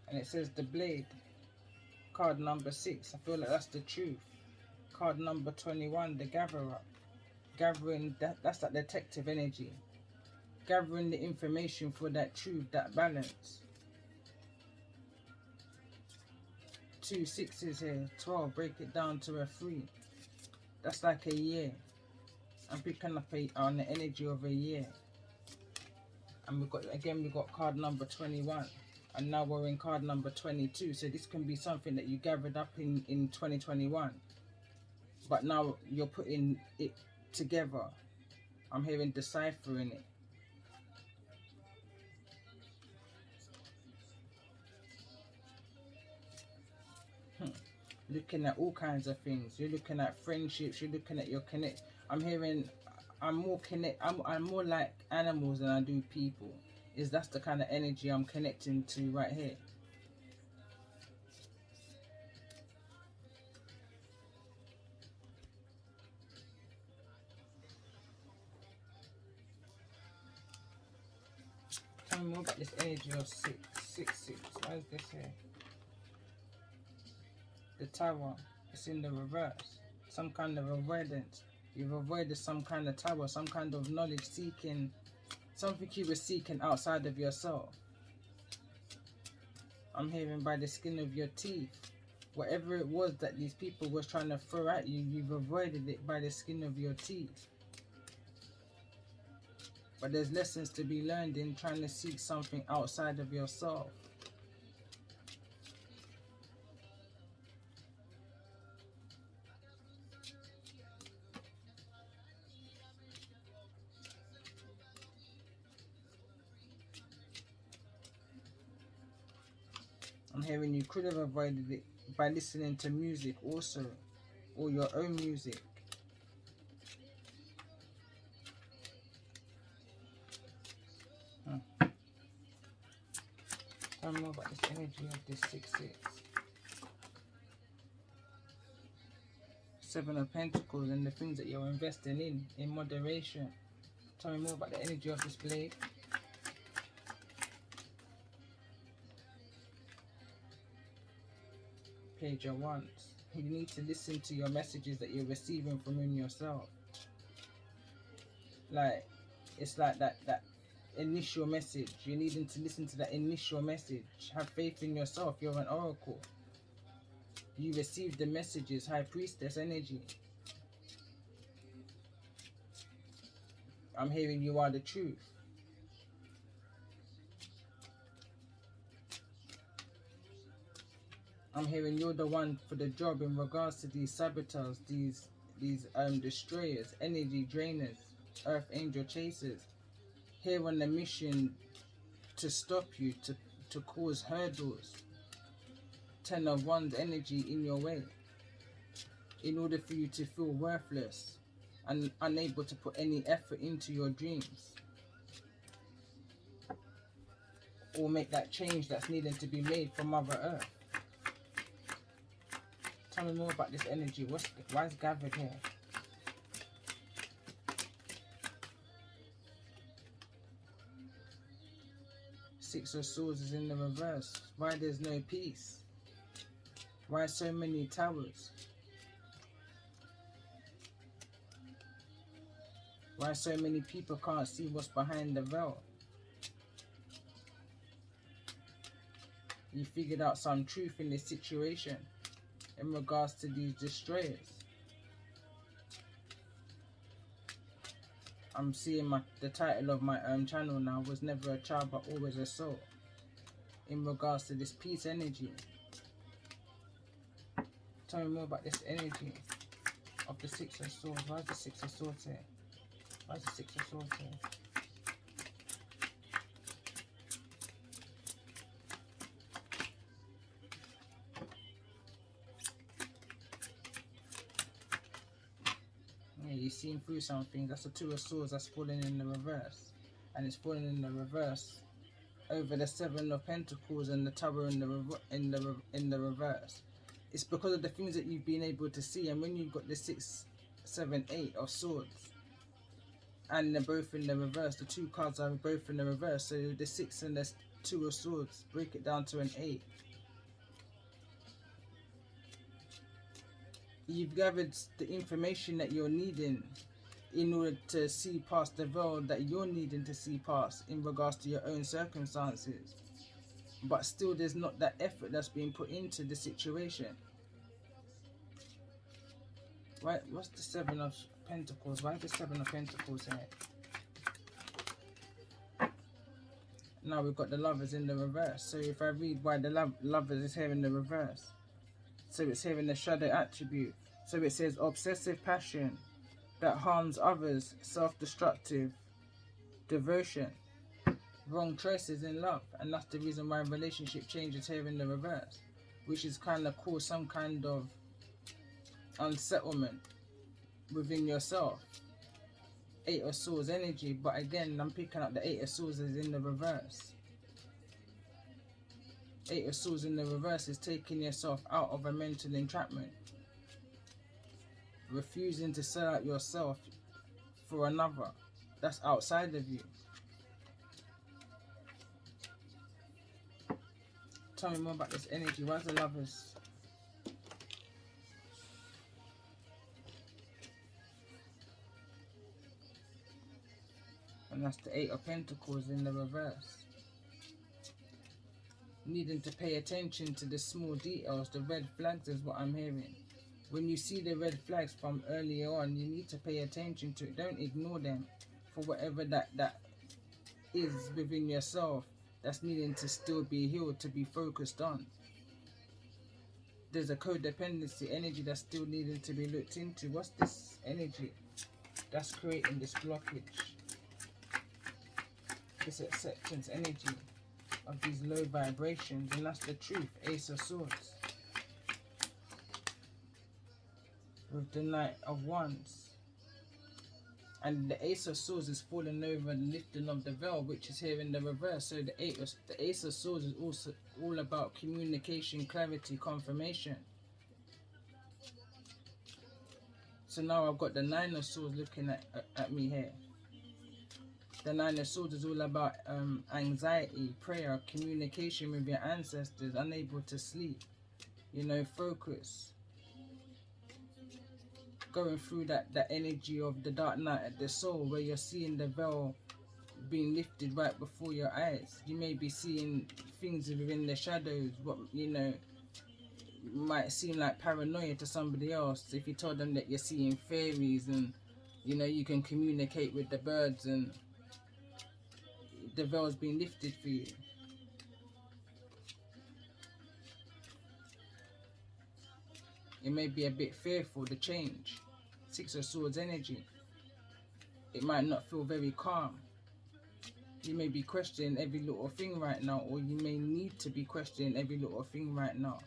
And it says the blade. Card number 6. I feel like that's the truth. Card number 21, the gatherer. Gathering, that's that detective energy. Gathering the information for that truth, that balance. 2 6s here. 12, break it down to a 3. That's like a year. I'm picking up on the energy of a year. And we got card number 21. And now we're in card number 22. So this can be something that you gathered up in 2021. But now you're putting it together. I'm hearing deciphering it. Looking at all kinds of things. You're looking at friendships. You're looking at your connect. I'm hearing, I'm more like animals than I do people. That's the kind of energy I'm connecting to right here. Tell me more about this energy of 6 6 6. Why is this here? The tower. It's in the reverse. Some kind of avoidance. You've avoided some kind of tower, some kind of knowledge seeking, something you were seeking outside of yourself. I'm hearing by the skin of your teeth. Whatever it was that these people was trying to throw at you, you've avoided it by the skin of your teeth. But there's lessons to be learned in trying to seek something outside of yourself. I'm hearing you could have avoided it by listening to music also, or your own music. Tell me more about this energy of this 6 6. 7 of Pentacles and the things that you're investing in moderation. Tell me more about the energy of this blade. Page of Wands. You need to listen to your messages that you're receiving from in yourself. Like, it's like that initial message. You're needing to listen to that initial message. Have faith in yourself. You're an oracle. You receive the messages. High Priestess energy. I'm hearing you are the truth. I'm hearing you're the one for the job in regards to these saboteurs, these destroyers, energy drainers, earth angel chasers, here on the mission to stop you, to cause hurdles. 10 of Wands energy in your way, in order for you to feel worthless and unable to put any effort into your dreams. or make that change that's needing to be made from Mother Earth. Tell me more about this energy. Why is gathered here? Six of Swords is in the reverse. Why there's no peace? Why so many towers? Why so many people can't see what's behind the veil? You figured out some truth in this situation in regards to these destroyers. I'm seeing the title of my channel now was Never a Child but Always a Soul. In regards to this peace energy. Tell me more about this energy of the Six of Swords. Why is the Six of Swords here? Why is the Six of Swords here? Yeah, you've seen through something. That's the Two of Swords that's falling in the reverse. And it's falling in the reverse over the Seven of Pentacles and the Tower in the reverse. It's because of the things that you've been able to see. And when you've got the 6, 7, 8 of Swords and they're both in the reverse, the two cards are both in the reverse. So the 6 and the 2 of Swords, break it down to an 8. You've gathered the information that you're needing in order to see past the veil that you're needing to see past in regards to your own circumstances. But still there's not that effort that's being put into the situation. Right, what's the Seven of Pentacles? Why is the Seven of Pentacles here? Now we've got the Lovers in the reverse. So if I read why the Lovers is here in the reverse. So it's here in the shadow attribute. So it says obsessive passion that harms others, self-destructive devotion, wrong choices in love. And that's the reason why relationship changes here in the reverse, which is kind of cause some kind of unsettlement within yourself. 8 of Swords energy, but again I'm picking up the 8 of Swords is in the reverse. 8 of Swords in the reverse is taking yourself out of a mental entrapment, refusing to sell out yourself for another that's outside of you. Tell me more about this energy. Why is the Lovers? And that's the 8 of Pentacles in the reverse. Needing to pay attention to the small details, the red flags is what I'm hearing. When you see the red flags from earlier on, you need to pay attention to it. Don't ignore them for whatever that is within yourself that's needing to still be healed, to be focused on. There's a codependency energy that's still needing to be looked into. What's this energy that's creating this blockage? This acceptance energy of these low vibrations, and that's the truth. Ace of Swords with the Knight of Wands, and the Ace of Swords is falling over the lifting of the veil, which is here in the reverse. So the Ace of Swords is also all about communication, clarity, confirmation. So now I've got the 9 of Swords looking at me here. The 9 of Swords is all about anxiety, prayer, communication with your ancestors, unable to sleep, you know, focus. Going through that energy of the dark night at the soul, where you're seeing the veil being lifted right before your eyes. You may be seeing things within the shadows, what, you know, might seem like paranoia to somebody else. If you told them that you're seeing fairies and, you know, you can communicate with the birds and the veil's being lifted for you. You may be a bit fearful to change. 6 of Swords energy. It might not feel very calm. You may be questioning every little thing right now, or you may need to be questioning every little thing right now.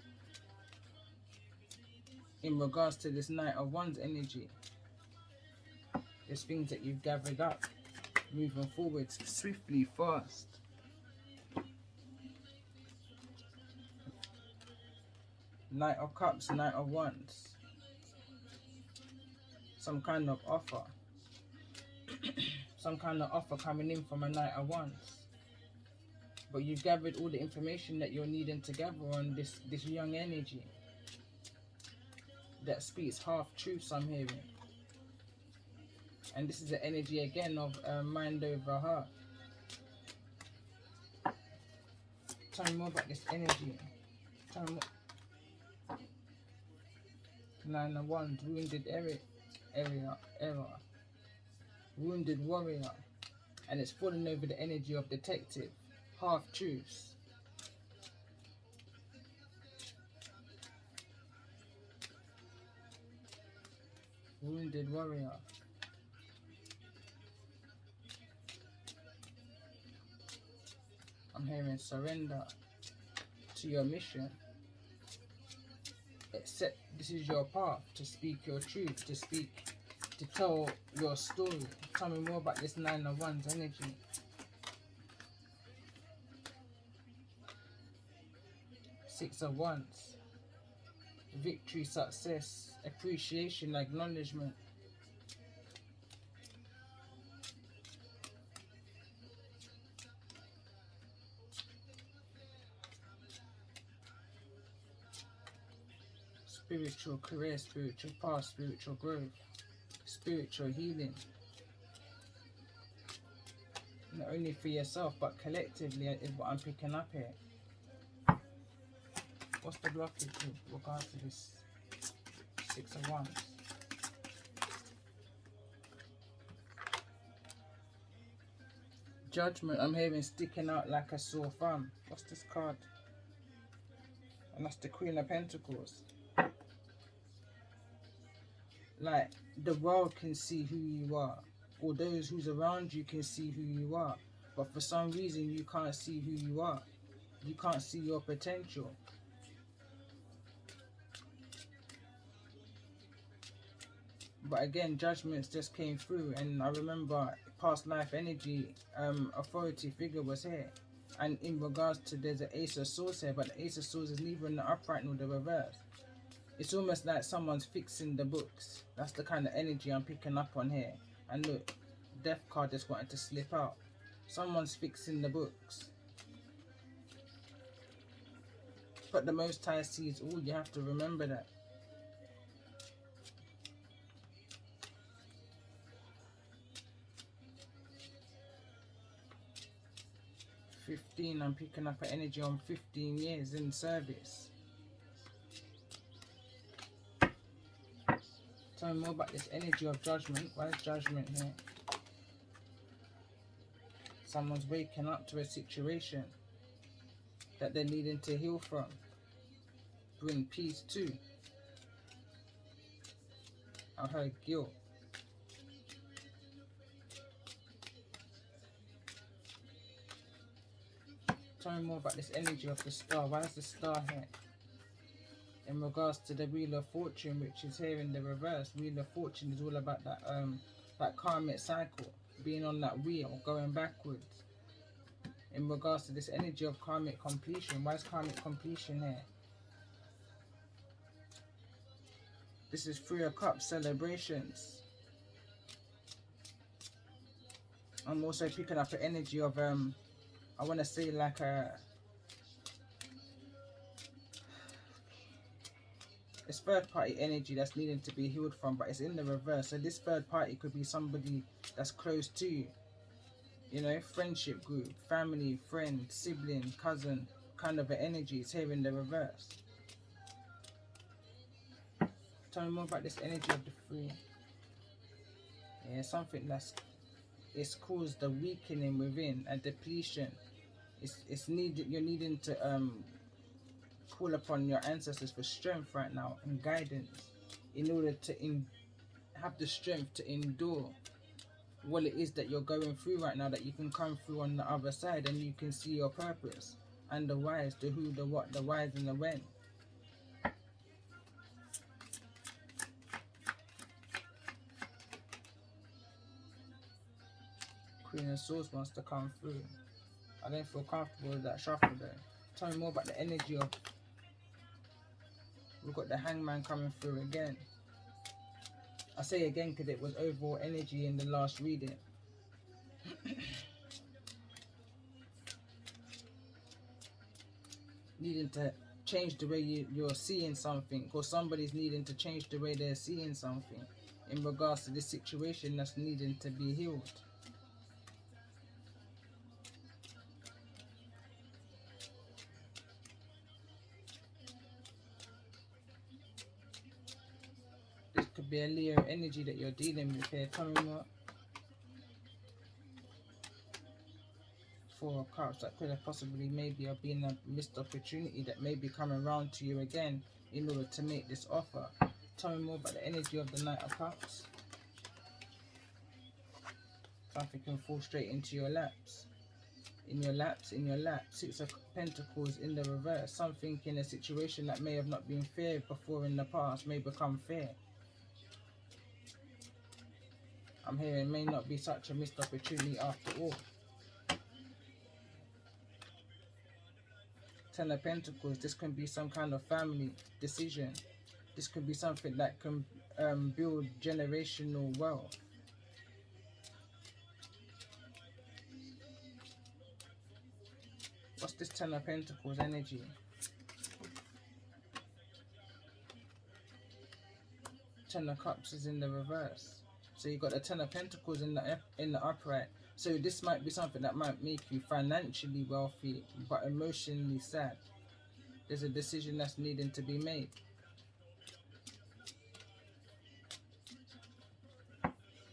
In regards to this Knight of Wands energy, there's things that you've gathered up, moving forward swiftly, fast. Knight of Cups, Knight of Wands. Some kind of offer. Some kind of offer coming in from a Knight of Wands. But you've gathered all the information that you're needing to gather on this young energy that speaks half-truths, I'm hearing. And this is the energy again of mind over heart. Tell me more about this energy. Tell me more. Nine of Wands, wounded error. Wounded warrior. And it's falling over the energy of detective. Half-truths. Wounded warrior. I'm hearing surrender to your mission. Accept this is your path to speak your truth, to tell your story. Tell me more about this Nine of Wands energy. Six of Wands. Victory, success, appreciation, acknowledgement. Spiritual career, spiritual path, spiritual growth, spiritual healing. Not only for yourself, but collectively is what I'm picking up here. What's the blockage with regards to this Six of Wands? Judgment, I'm hearing sticking out like a sore thumb. What's this card? And that's the Queen of Pentacles. Like, the world can see who you are, or those who's around you can see who you are, but for some reason you can't see who you are. You can't see your potential. But again, judgments just came through, and I remember past life energy, authority figure was here. And in regards to, there's an Ace of Swords here, but the Ace of Swords is neither in the upright nor the reverse. It's almost like someone's fixing the books. That's the kind of energy I'm picking up on here. And look, Death card just wanted to slip out. Someone's fixing the books. But the Most High sees all. You have to remember that. I'm picking up an energy on 15 years in service. Tell me more about this energy of judgment. Why is judgment here? Someone's waking up to a situation that they're needing to heal from. Bring peace to. I heard guilt. Tell me more about this energy of the star. Why is the star here? In regards to the Wheel of Fortune, which is here in the reverse. Wheel of Fortune is all about that karmic cycle, being on that wheel, going backwards. In regards to this energy of karmic completion, why is karmic completion here? This is Three of Cups, celebrations. I'm also picking up an energy of I want to say like it's third party energy that's needing to be healed from, but it's in the reverse. So this third party could be somebody that's close to you. You know, friendship group, family, friend, sibling, cousin, kind of an energy. It's here in the reverse. Tell me more about this energy of the Three. Yeah, something it's caused a weakening within, a depletion. It's needed. You're needing to call upon your ancestors for strength right now and guidance, in order to have the strength to endure what it is that you're going through right now, that you can come through on the other side and you can see your purpose and the whys, the who, the what, the whys and the when. Queen of Swords wants to come through. I don't feel comfortable with that shuffle though. Tell me more about the energy of We've got the Hangman coming through again. I say again because it was overall energy in the last reading. Needing to change the way you're seeing something, or somebody's needing to change the way they're seeing something in regards to this situation that's needing to be healed. This could be a Leo energy that you're dealing with here. Tell me more. 4 of Cups, that could have possibly maybe have been a missed opportunity that may be coming around to you again in order to make this offer. Tell me more about the energy of the Knight of Cups. Something can fall straight into your laps. In your laps, in your lap. 6 of Pentacles in the reverse. Something in a situation that may have not been fair before in the past may become fair. I'm hearing it may not be such a missed opportunity after all. 10 of Pentacles, this can be some kind of family decision. This could be something that can build generational wealth. What's this 10 of Pentacles energy? Ten of Cups is in the reverse. So you got the 10 of Pentacles in the upright. So this might be something that might make you financially wealthy, but emotionally sad. There's a decision that's needing to be made.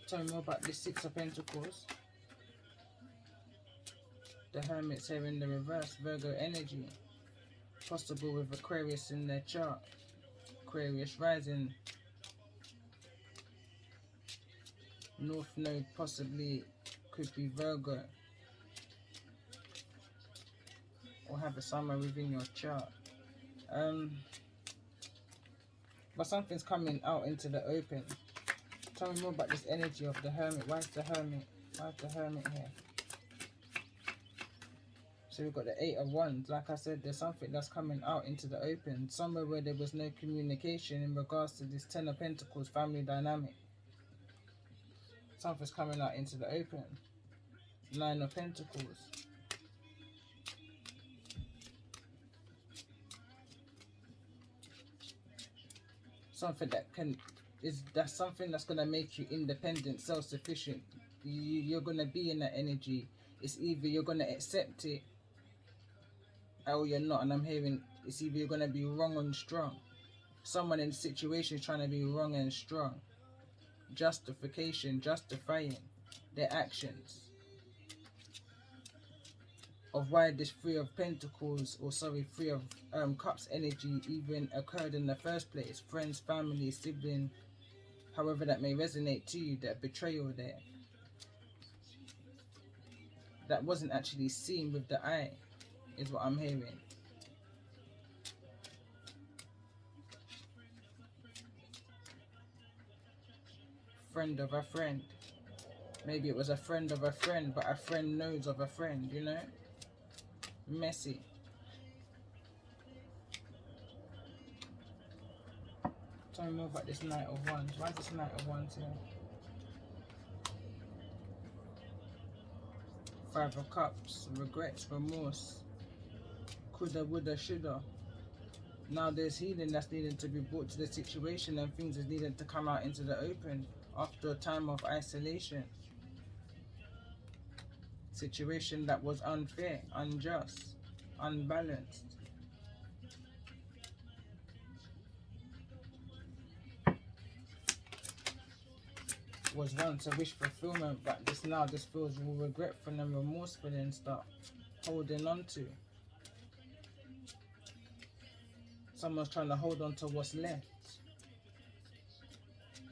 Tell me more about this 6 of Pentacles. The Hermit's here in the reverse. Virgo energy. Possible with Aquarius in their chart. Aquarius rising. North node possibly could be Virgo. Or have a summer within your chart. But something's coming out into the open. Tell me more about this energy of the Hermit. Why is the Hermit? Why is the Hermit here? So we've got the 8 of Wands. Like I said, there's something that's coming out into the open. Somewhere where there was no communication in regards to this 10 of Pentacles family dynamic. Something's coming out into the open. 9 of Pentacles. Something that's something that's gonna make you independent, self-sufficient. You're gonna be in that energy. It's either you're gonna accept it or you're not. And I'm hearing it's either you're gonna be wrong and strong. Someone in the situation is trying to be wrong and strong. Justification, justifying their actions of why this 3 of Pentacles, or sorry, 3 of Cups energy even occurred in the first place. Friends, family, sibling, however that may resonate to you, that betrayal there. That wasn't actually seen with the eye, is what I'm hearing. Friend of a friend. Maybe it was a friend of a friend, but a friend knows of a friend, you know? Messy. Tell me more about this Knight of Wands. Why is this Knight of Wands here? 5 of Cups. Regrets, remorse. Coulda, woulda, shoulda. Now there's healing that's needed to be brought to the situation, and things is needed to come out into the open after a time of isolation. Situation that was unfair, unjust, unbalanced. Was once a wish fulfillment, but this feels all regretful and remorseful and stuff. Holding on to. Someone's trying to hold on to what's left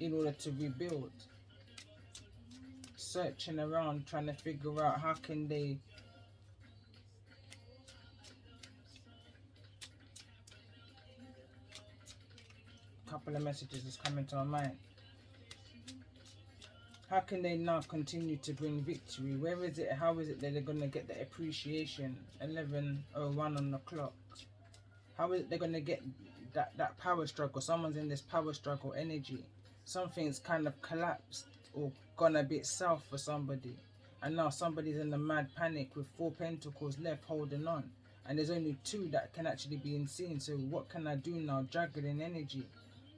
in order to rebuild. Searching around, trying to figure out how can they couple of messages is coming to my mind. How can they now continue to bring victory? Where is it? How is it that they're going to get the appreciation? 11:01 on the clock. How is it they're going to get that power struggle. Someone's in this power struggle energy. Something's kind of collapsed or gone a bit south for somebody, and now somebody's in a mad panic with 4 pentacles left holding on, and there's only 2 that can actually be seen. So what can I do now? Juggling energy,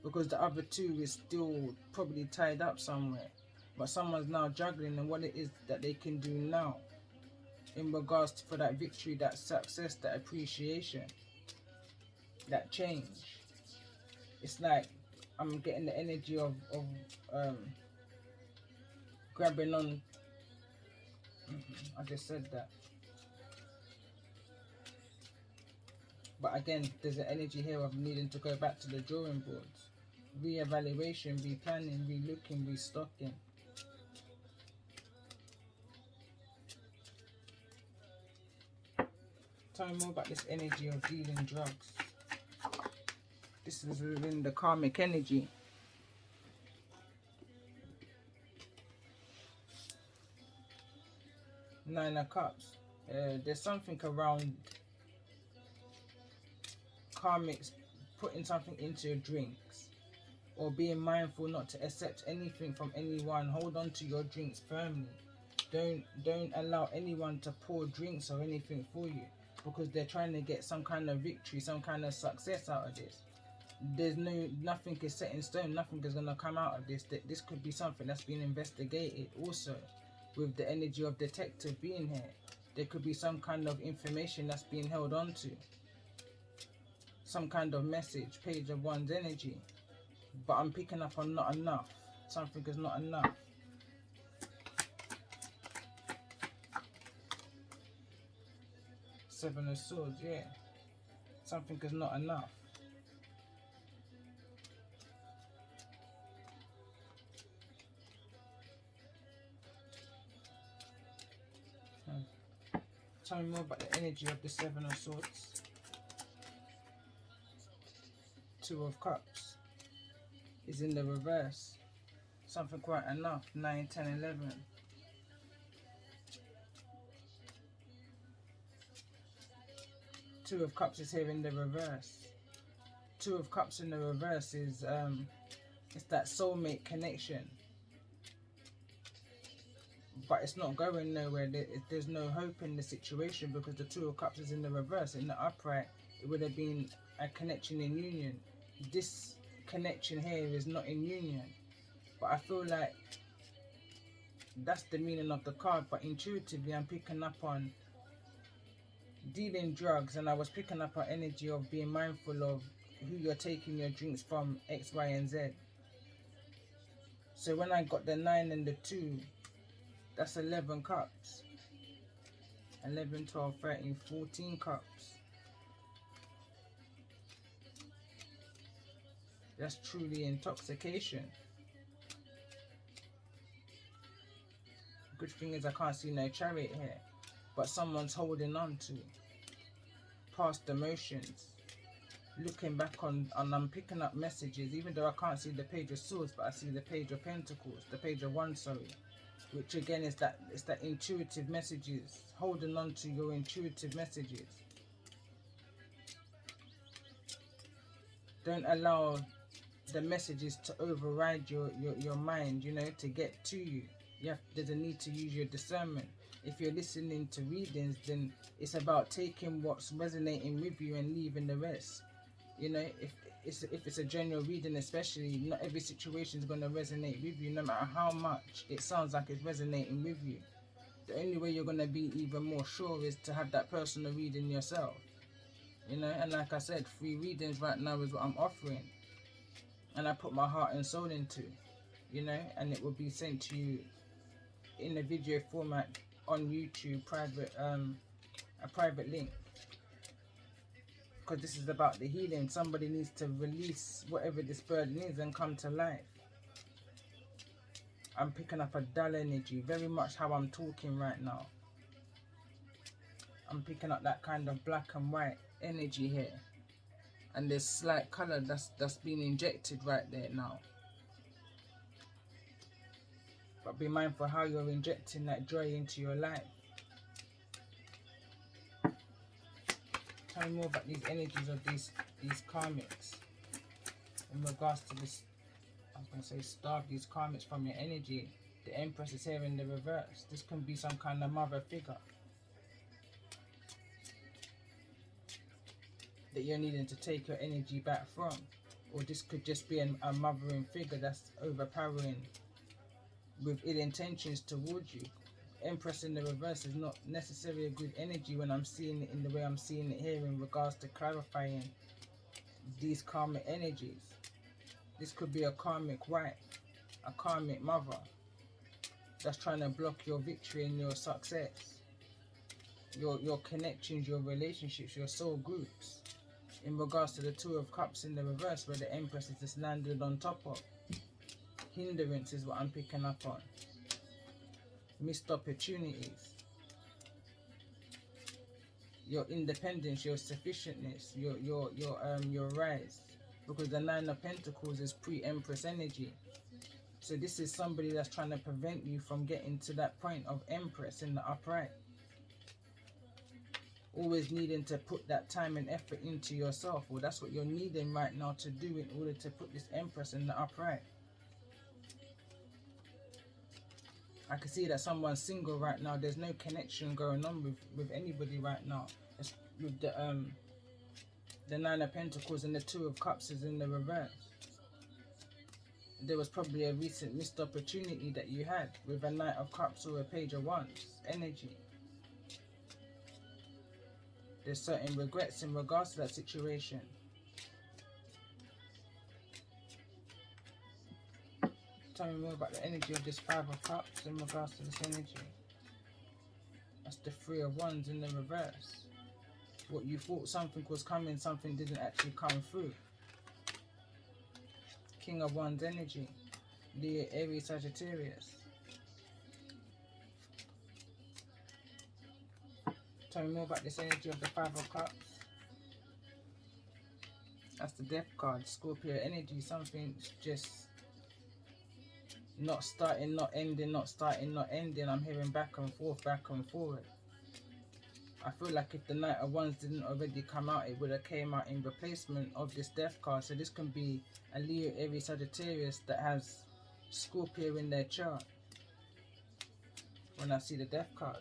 because the other 2 is still probably tied up somewhere, but someone's now juggling and what it is that they can do now in regards to, for that victory, that success, that appreciation, that change. It's like I'm getting the energy of grabbing on. I just said that. But again, there's an energy here of needing to go back to the drawing boards. Re-evaluation, replanning, re-looking, restocking. Tell me more about this energy of dealing drugs. This is within the karmic energy. Nine of Cups. There's something around karmics putting something into your drinks, or being mindful not to accept anything from anyone. Hold on to your drinks firmly. Don't allow anyone to pour drinks or anything for you, because they're trying to get some kind of victory, some kind of success out of this. There's nothing is set in stone. Nothing is going to come out of this. This could be something that's been investigated also, with the energy of detective being here. There could be some kind of information that's being held on to, some kind of message. Page of Wands energy, but I'm picking up on not enough. Something is not enough. Seven of Swords, yeah. Something is not enough. Tell me more about the energy of the Seven of Swords. Two of Cups is in the reverse. Something quite enough. 9, 10, 11. Two of Cups is here in the reverse. Two of Cups in the reverse is it's that soulmate connection, but it's not going nowhere. There's no hope in the situation, because the Two of Cups is in the reverse. In the upright, it would have been a connection in union. This connection here is not in union, but I feel like that's the meaning of the card. But intuitively, I'm picking up on dealing drugs, and I was picking up on energy of being mindful of who you're taking your drinks from, X, Y, and Z. So when I got the 9 and the 2, that's 11 cups. 11, 12, 13, 14 cups. That's truly intoxication. Good thing is I can't see no Chariot here, but someone's holding on to past emotions, looking back on, and I'm picking up messages, even though I can't see the Page of Swords, but I see the Page of Pentacles, the Page of Wands, sorry, which again is that, it's that intuitive messages, holding on to your intuitive messages. Don't allow the messages to override your mind, you know, to get to you. There's a need to use your discernment. If you're listening to readings, then it's about taking what's resonating with you and leaving the rest. You know, if it's a general reading, especially, not every situation is going to resonate with you, no matter how much it sounds like it's resonating with you. The only way you're going to be even more sure is to have that personal reading yourself. You know, and like I said, free readings right now is what I'm offering, and I put my heart and soul into, you know, and it will be sent to you in a video format on YouTube, a private link, because this is about the healing. Somebody needs to release whatever this burden is and come to life. I'm picking up a dull energy, very much how I'm talking right now. I'm picking up that kind of black and white energy here, and there's slight color that's been injected right there now. But be mindful how you're injecting that joy into your life. Tell me more about these energies of these karmics in regards to this. I was going to say starve these karmics from your energy. The Empress is here in the reverse. This can be some kind of mother figure that you're needing to take your energy back from. Or this could just be a mothering figure that's overpowering with ill intentions towards you. Empress in the reverse is not necessarily a good energy when I'm seeing it in the way I'm seeing it here in regards to clarifying these karmic energies. This could be a karmic wife, a karmic mother that's trying to block your victory and your success, your connections, your relationships, your soul groups. In regards to the Two of Cups in the reverse, where the Empress is just landed on top of. Hindrance is what I'm picking up on. Missed opportunities. Your independence, your sufficientness, your rise. Because the Nine of Pentacles is pre-Empress energy. So this is somebody that's trying to prevent you from getting to that point of Empress in the upright. Always needing to put that time and effort into yourself. Well, that's what you're needing right now to do in order to put this Empress in the upright. I can see that someone's single right now. There's no connection going on with anybody right now. It's with the Nine of Pentacles and the Two of Cups is in the reverse. There was probably a recent missed opportunity that you had with a Knight of Cups or a Page of Wands energy. There's certain regrets in regards to that situation. Tell me more about the energy of this Five of Cups in regards to this energy. That's the Three of Wands in the reverse. What you thought something was coming, something didn't actually come through. King of Wands energy. Leo, Aries, Sagittarius. Tell me more about this energy of the Five of Cups. That's the Death card. Scorpio energy. Something's just not starting, not ending, not starting, not ending. I'm hearing back and forward. I feel like if the Knight of Wands didn't already come out, it would have came out in replacement of this Death card. So this can be a Leo, Aries, Sagittarius that has Scorpio in their chart. When I see the Death card.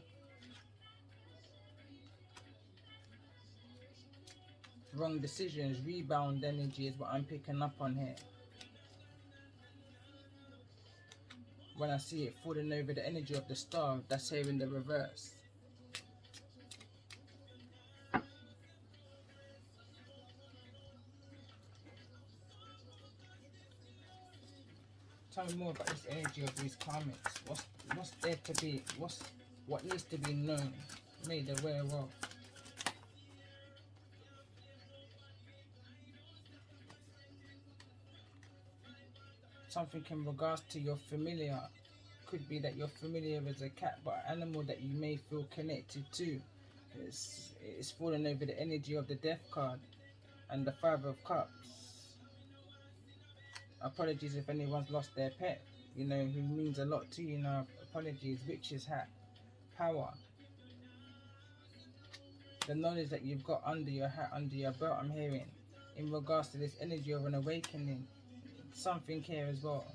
Wrong decisions, rebound energy is what I'm picking up on here. When I see it falling over the energy of the Star, that's here in the reverse. Tell me more about this energy of these karmics. What's there to be? What needs to be known, made aware of? Something in regards to your familiar. Could be that your familiar is a cat, but an animal that you may feel connected to. It's falling over the energy of the Death card and the Five of Cups. Apologies if anyone's lost their pet, you know, who means a lot to you now. Apologies. Witch's hat. Power. The knowledge that you've got under your hat, under your belt, I'm hearing. In regards to this energy of an awakening. Something here as well.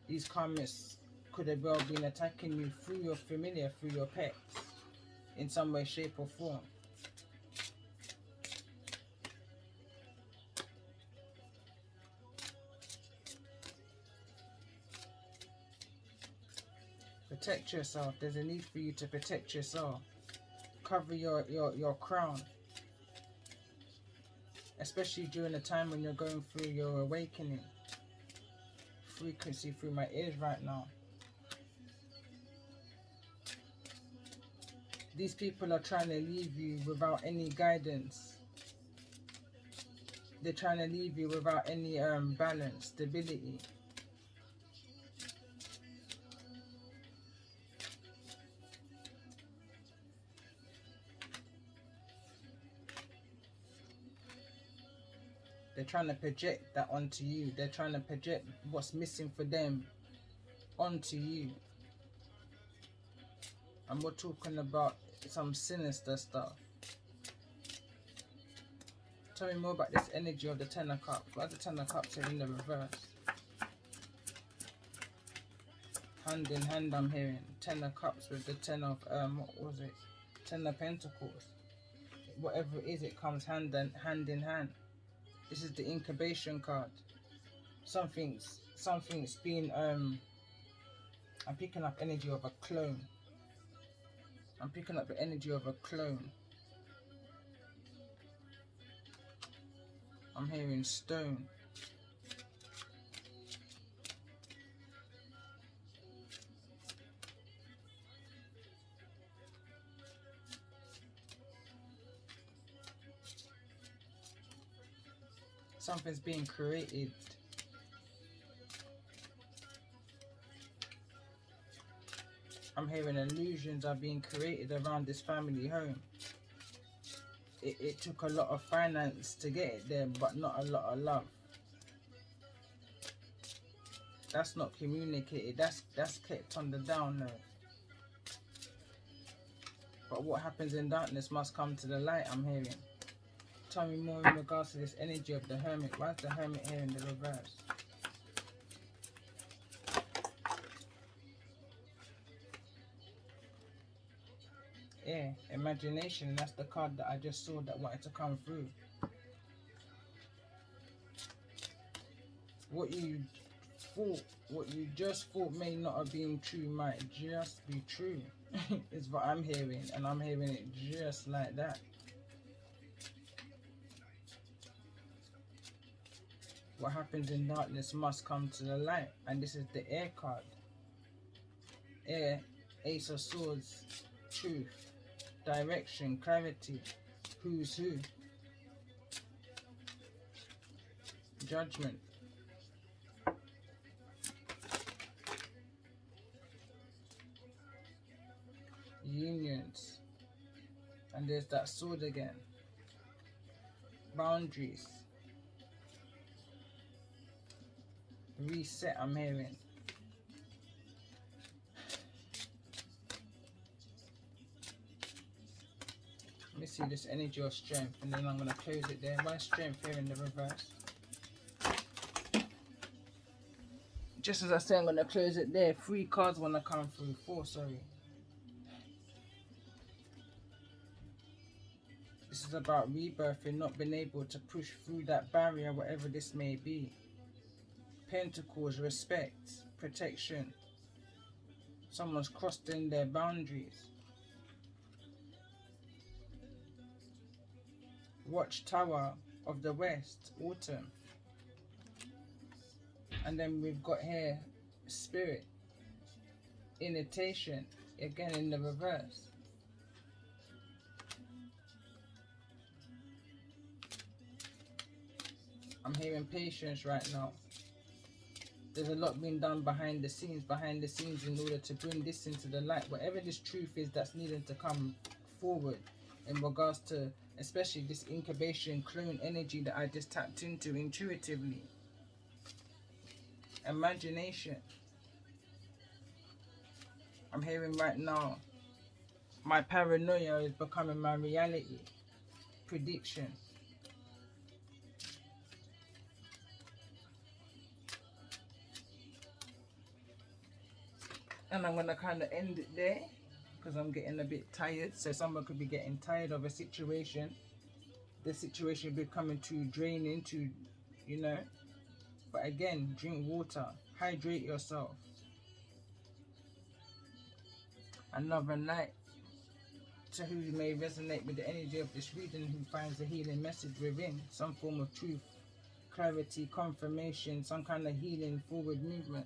These karmics could have well been attacking you through your familiar, through your pets. In some way, shape or form. Protect yourself. There's a need for you to protect yourself. Cover your crown. Especially during the time when you're going through your awakening. Frequency through my ears right now. These people are trying to leave you without any guidance. They're trying to leave you without any balance, stability. They're trying to project that onto you. They're trying to project what's missing for them onto you. And we're talking about some sinister stuff. Tell me more about this energy of the Ten of Cups. Why is the Ten of Cups here in the reverse? Hand in hand, I'm hearing. Ten of Cups with the Ten of, what was it? Ten of Pentacles. Whatever it is, it comes hand in hand. This is the incubation card. Something's been, I'm picking up energy of a clone. I'm picking up the energy of a clone. I'm hearing stone. Something's being created. I'm hearing illusions are being created around this family home. It took a lot of finance to get it there, but not a lot of love. That's not communicated. That's kept on the down low. But what happens in darkness must come to the light, I'm hearing. Tell me more in regards to this energy of the Hermit. Why is the Hermit here in the reverse? Yeah, imagination. That's the card that I just saw that wanted to come through. What you just thought may not have been true might just be true. Is what I'm hearing, and I'm hearing it just like that. What happens in darkness must come to the light, and this is the Air card. Air, Ace of Swords, truth, direction, clarity, who's who, judgment. Unions, and there's that sword again. Boundaries, reset, I'm hearing. Let me see this energy of strength, and then I'm going to close it there. Why strength here in the reverse? Just as I say, I'm going to close it there. 3 cards want to come through. 4, sorry. This is about rebirth and not being able to push through that barrier, whatever this may be. Pentacles, respect, protection. Someone's crossed in their boundaries. Watchtower of the West, autumn. And then we've got here spirit, invitation, again in the reverse. I'm hearing patience right now. There's a lot being done behind the scenes in order to bring this into the light. Whatever this truth is that's needing to come forward in regards to, especially this incubation clone energy that I just tapped into intuitively. Imagination. I'm hearing right now, my paranoia is becoming my reality. Prediction. And I'm going to kind of end it there because I'm getting a bit tired. So someone could be getting tired of a situation. The situation becoming too draining, too, you know. But again, drink water. Hydrate yourself. Another night to who may resonate with the energy of this reading, who finds a healing message within. Some form of truth, clarity, confirmation, some kind of healing, forward movement.